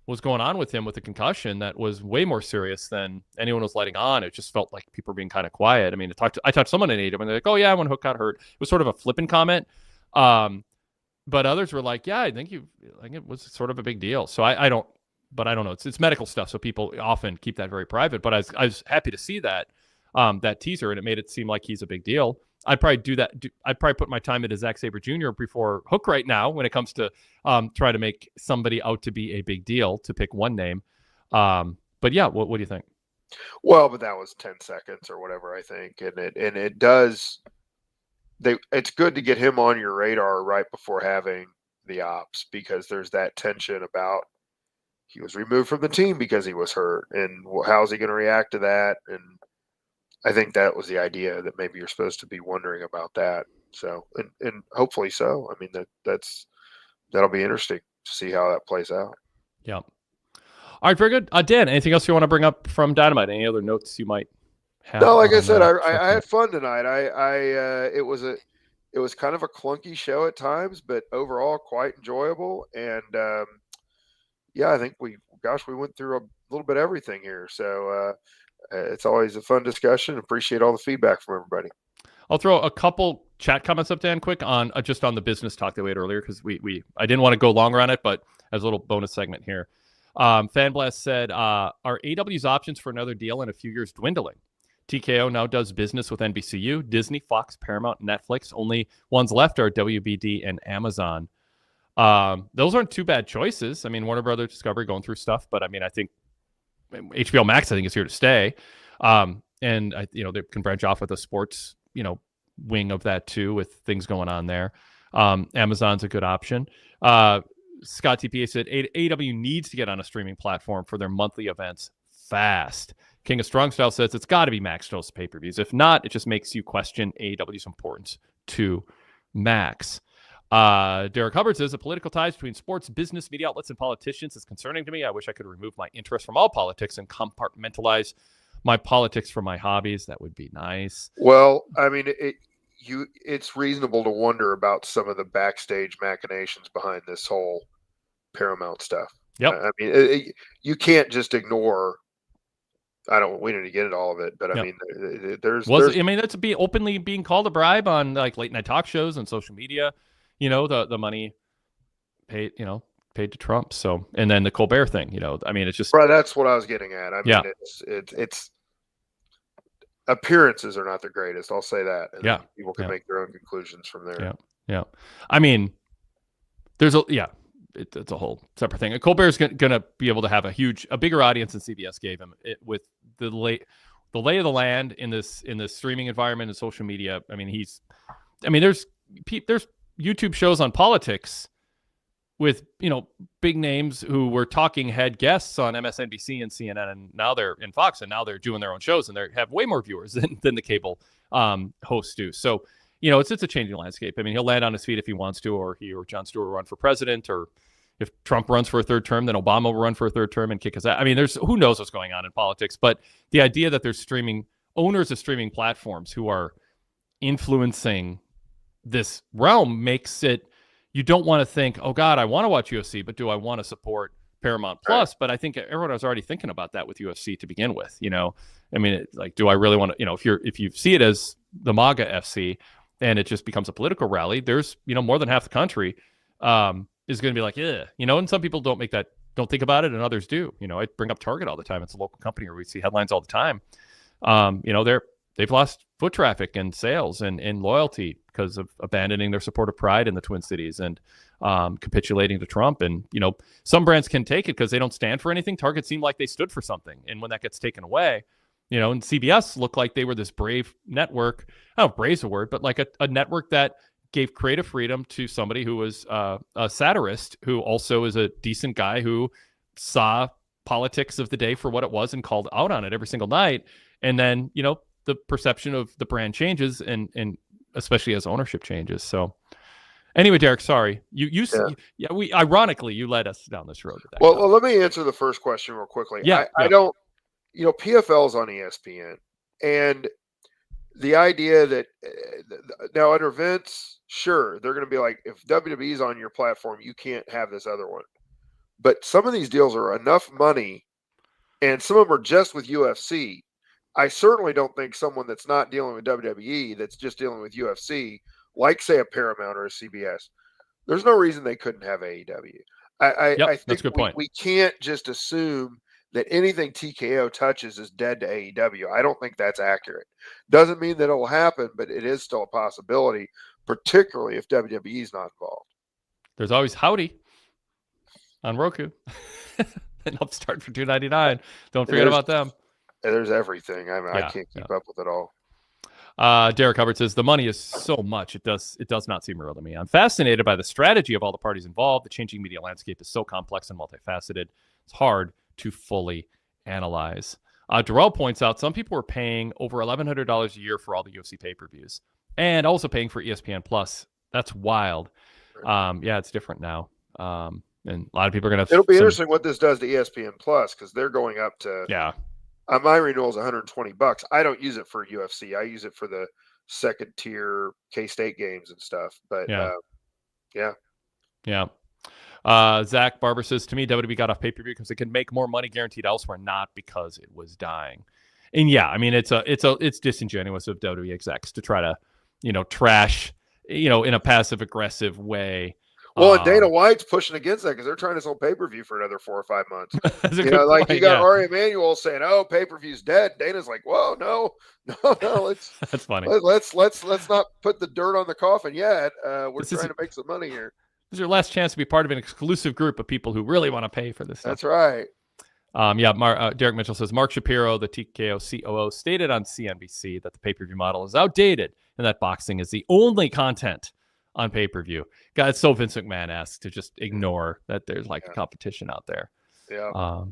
was going on with him with a concussion that was way more serious than anyone was letting on. It just felt like people were being kind of quiet. I mean, I talked to someone in AEW and they're like, "Oh yeah, when Hook got hurt," it was sort of a flippant comment. But others were like, yeah, I think it was sort of a big deal. So I don't know. It's medical stuff. So people often keep that very private, but I was happy to see that teaser, and it made it seem like he's a big deal. I'd probably do that. I'd probably put my time into Zack Sabre Jr. before Hook right now when it comes to try to make somebody out to be a big deal, to pick one name. But yeah, what do you think? Well, but that was 10 seconds or whatever, I think. And it does. It's good to get him on your radar right before having the ops, because there's that tension about he was removed from the team because he was hurt, and how's he going to react to that? And I think that was the idea, that maybe you're supposed to be wondering about that. So, and hopefully so. I mean, that'll be interesting to see how that plays out. Yeah. All right, very good. Dan, anything else you want to bring up from Dynamite? Any other notes you might have? No, like I said, I had fun tonight. It was kind of a clunky show at times, but overall quite enjoyable. And I think we went through a little bit of everything here. So it's always a fun discussion. Appreciate all the feedback from everybody. I'll throw a couple chat comments up, Dan, quick on just on the business talk that we had earlier, because I didn't want to go longer on it, but as a little bonus segment here. Fanblast said, are AEW's options for another deal in a few years dwindling? TKO now does business with NBCU, Disney, Fox, Paramount, Netflix. Only ones left are WBD and Amazon. Those aren't too bad choices. I mean, Warner Brothers Discovery going through stuff, but I mean, I think HBO Max, I think, is here to stay. And they can branch off with a sports, wing of that too, with things going on there. Amazon's a good option. Scott TPA said AEW needs to get on a streaming platform for their monthly events fast. King of Strong Style says it's got to be Max host pay-per-views. If not, it just makes you question AEW's importance to Max. Derek Hubbard says the political ties between sports, business, media outlets, and politicians is concerning to me. I wish I could remove my interest from all politics and compartmentalize my politics from my hobbies. That would be nice. Well, I mean, it's reasonable to wonder about some of the backstage machinations behind this whole Paramount stuff. Yep. I mean, you can't just ignore. We need to get into all of it, but I mean, that's openly being called a bribe on like late night talk shows and social media. The money paid to Trump. So, and then the Colbert thing. I mean, it's just right. That's what I was getting at. I mean, it's appearances are not the greatest. I'll say that. And people can make their own conclusions from there. Yeah. I mean, it's a whole separate thing. Colbert's going to be able to have a bigger audience than CBS gave him with the lay of the land in this streaming environment and social media. I mean, there's YouTube shows on politics with, big names who were talking head guests on MSNBC and CNN, and now they're in Fox, and now they're doing their own shows, and they have way more viewers than the cable hosts do. So, it's a changing landscape. I mean, he'll land on his feet if he wants to, or he or Jon Stewart will run for president, or if Trump runs for a third term, then Obama will run for a third term and kick his ass. I mean, who knows what's going on in politics, but the idea that there's owners of streaming platforms who are influencing this realm makes it, you don't want to think, oh God, I want to watch UFC, but do I want to support Paramount Plus? Right. But I think everyone was already thinking about that with UFC to begin with. I mean, do I really want to, if you see it as the MAGA FC and it just becomes a political rally, there's, more than half the country is going to be like, yeah, and some people don't think about it, and others do. I bring up Target all the time. It's a local company where we see headlines all the time. They've lost foot traffic and sales and loyalty because of abandoning their support of Pride in the Twin Cities and capitulating to Trump. And, some brands can take it because they don't stand for anything. Target seemed like they stood for something. And when that gets taken away, and CBS looked like they were this brave network. I don't know if brave's a word, but like a network that gave creative freedom to somebody who was a satirist, who also is a decent guy who saw politics of the day for what it was and called out on it every single night. And then, the perception of the brand changes, and especially as ownership changes. So anyway, Derek, sorry. You led us down this road. Well, let me answer the first question real quickly. I don't, PFL's on ESPN, and the idea that now under Vince, sure, they're going to be like, if WWE's on your platform, you can't have this other one. But some of these deals are enough money, and some of them are just with UFC. I certainly don't think someone that's not dealing with WWE, that's just dealing with UFC, like say a Paramount or a CBS, there's no reason they couldn't have AEW. I think that's a good point. We can't just assume that anything TKO touches is dead to AEW. I don't think that's accurate. Doesn't mean that it'll happen, but it is still a possibility, particularly if WWE is not involved. There's always Howdy on Roku. An upstart for $2.99. Don't forget about them. There's everything. I can't keep up with it all. Derek Hubbard says the money is so much. It does not seem real to me. I'm fascinated by the strategy of all the parties involved. The changing media landscape is so complex and multifaceted. It's hard to fully analyze. Darrell points out some people were paying over $1,100 a year for all the UFC pay-per-views and also paying for ESPN Plus. That's wild. It's different now. And a lot of people are going to. It'll be interesting what this does to ESPN Plus, because they're going up to. My renewal is $120. I don't use it for UFC. I use it for the second tier K-State games and stuff. But Zach Barber says, to me, WWE got off pay-per-view because it can make more money guaranteed elsewhere, not because it was dying. And I mean, it's disingenuous of WWE execs to try to, trash, in a passive aggressive way. Well, and Dana White's pushing against that because they're trying to sell pay-per-view for another 4 or 5 months. You got Ari Emanuel saying, "Oh, pay-per-view's dead." Dana's like, "Whoa, no. That's funny. Let's not put the dirt on the coffin yet. We're trying to make some money here. This is your last chance to be part of an exclusive group of people who really want to pay for this stuff." That's right. Derek Mitchell says Mark Shapiro, the TKO COO, stated on CNBC that the pay-per-view model is outdated and that boxing is the only content on pay-per-view. God, it's so Vince McMahon-esque to just ignore that there's a competition out there. So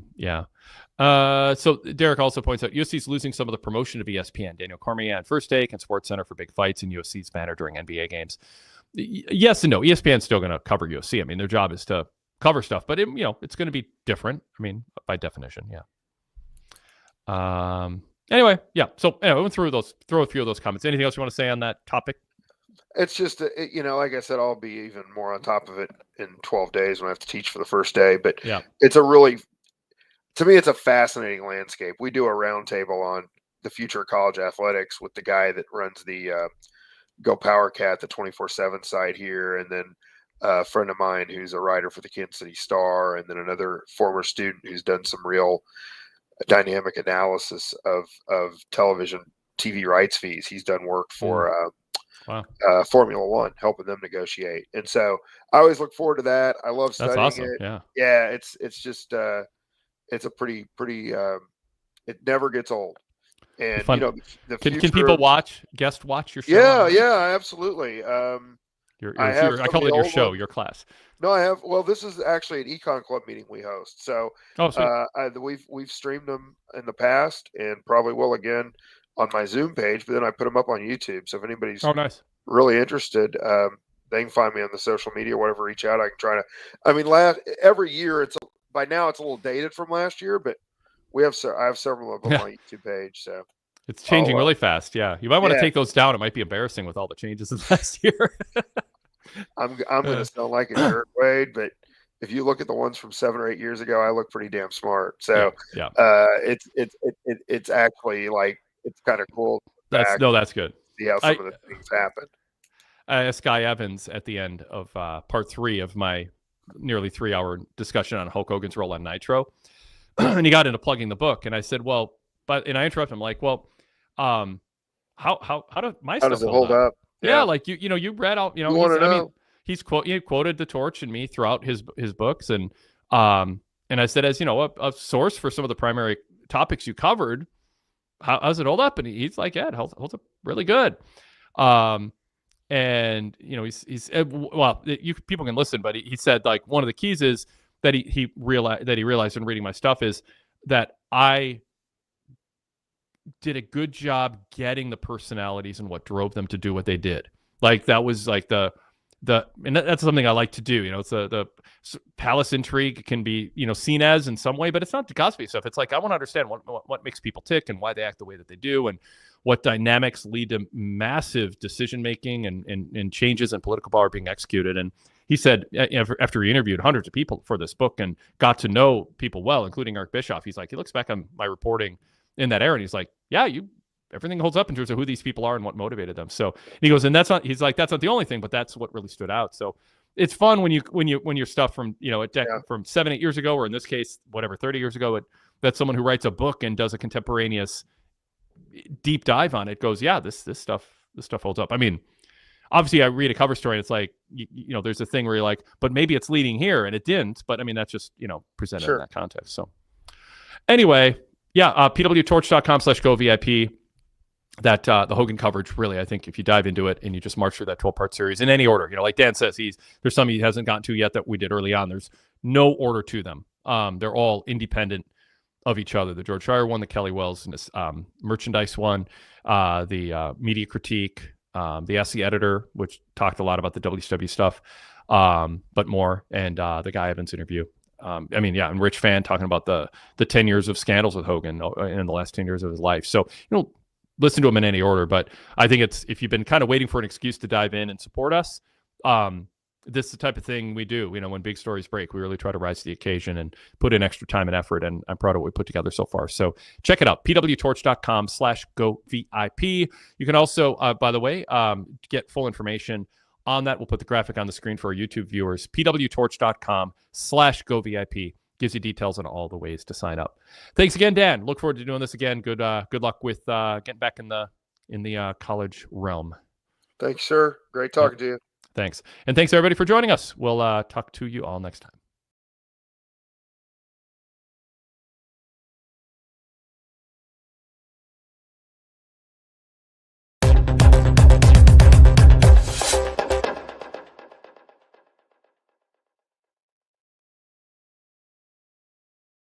Derek also points out UFC's losing some of the promotion of ESPN. Daniel Cormier on First Take and SportsCenter for big fights, and UFC's banner during NBA games. Yes and no. ESPN's still going to cover UFC. I mean, their job is to cover stuff, but it's going to be different. I mean, by definition, Anyway, So I went through a few of those comments. Anything else you want to say on that topic? It's just, like I said, I'll be even more on top of it in 12 days when I have to teach for the first day. But it's to me, it's a fascinating landscape. We do a roundtable on the future of college athletics with the guy that runs the Go Power Cat, the 24/7 site here, and then a friend of mine who's a writer for the Kansas City Star, and then another former student who's done some real dynamic analysis of television TV rights fees. He's done work for Formula One, helping them negotiate. And so I always look forward to that. I love studying it. Yeah. It's just it's a pretty it never gets old. And can people guest watch your show? Yeah, absolutely. I call it your show, your class. No, I have. Well, this is actually an Econ Club meeting we host. So we've streamed them in the past and probably will again on my Zoom page, but then I put them up on YouTube. So if anybody's really interested, they can find me on the social media, whatever, reach out. I can try to, every year by now it's a little dated from last year, but I have several of them on my YouTube page. So it's changing really fast. Yeah. You might want to take those down. It might be embarrassing with all the changes in the last year. I'm going to sound like a jerk, Wade, but if you look at the ones from 7 or 8 years ago, I look pretty damn smart. So it's actually it's kind of cool. That's good. See how some of the things happen. I asked Guy Evans at the end of part 3 of my nearly 3-hour discussion on Hulk Hogan's role on Nitro, and he got into plugging the book, and I said, and I interrupted him how does my stuff hold up? Yeah, you read out, he quoted the Torch and me throughout his books, and I said, as a source for some of the primary topics you covered, how does it hold up? And he's like, yeah, it holds up really good. And he's people can listen, but he said one of the keys is that he realized in reading my stuff is that I did a good job getting the personalities and what drove them to do what they did. That was and that's something I like to do. It's the palace intrigue can be, seen as in some way, but it's not the Cosby stuff. It's I want to understand what makes people tick and why they act the way that they do, and what dynamics lead to massive decision-making and changes in political power being executed. And he said, after he interviewed hundreds of people for this book and got to know people well, including Eric Bischoff, he looks back on my reporting in that era, and he's like, yeah, everything holds up in terms of who these people are and what motivated them. So he goes, and that's not the only thing, but that's what really stood out. So it's fun when your stuff from, from 7-8 years ago, or in this case, 30 years ago, that's someone who writes a book and does a contemporaneous deep dive on it, goes, yeah, this stuff holds up. I mean, obviously I read a cover story and it's there's a thing where you're like, but maybe it's leading here, and it didn't, but I mean, that's just, presented in that context. So anyway, pwtorch.com/govip. That the Hogan coverage, really, I think if you dive into it and you just march through that 12-part series in any order, like Dan says, there's some he hasn't gotten to yet that we did early on. There's no order to them. They're all independent of each other. The George Schreier one, the Kelly Wells merchandise one, the media critique, the SE editor, which talked a lot about the WCW stuff, but more, and the Guy Evans interview. And Rich Fan talking about the 10 years of scandals with Hogan in the last 10 years of his life. So, listen to them in any order, but I think if you've been kind of waiting for an excuse to dive in and support us, this is the type of thing we do. When big stories break, we really try to rise to the occasion and put in extra time and effort. And I'm proud of what we put together so far. So check it out, pwtorch.com/govip. You can also, by the way, get full information on that. We'll put the graphic on the screen for our YouTube viewers. pwtorch.com/govip gives you details on all the ways to sign up. Thanks again, Dan. Look forward to doing this again. Good luck with getting back in the college realm. Thanks, sir. Great talking to you. Thanks. And thanks, everybody, for joining us. We'll talk to you all next time.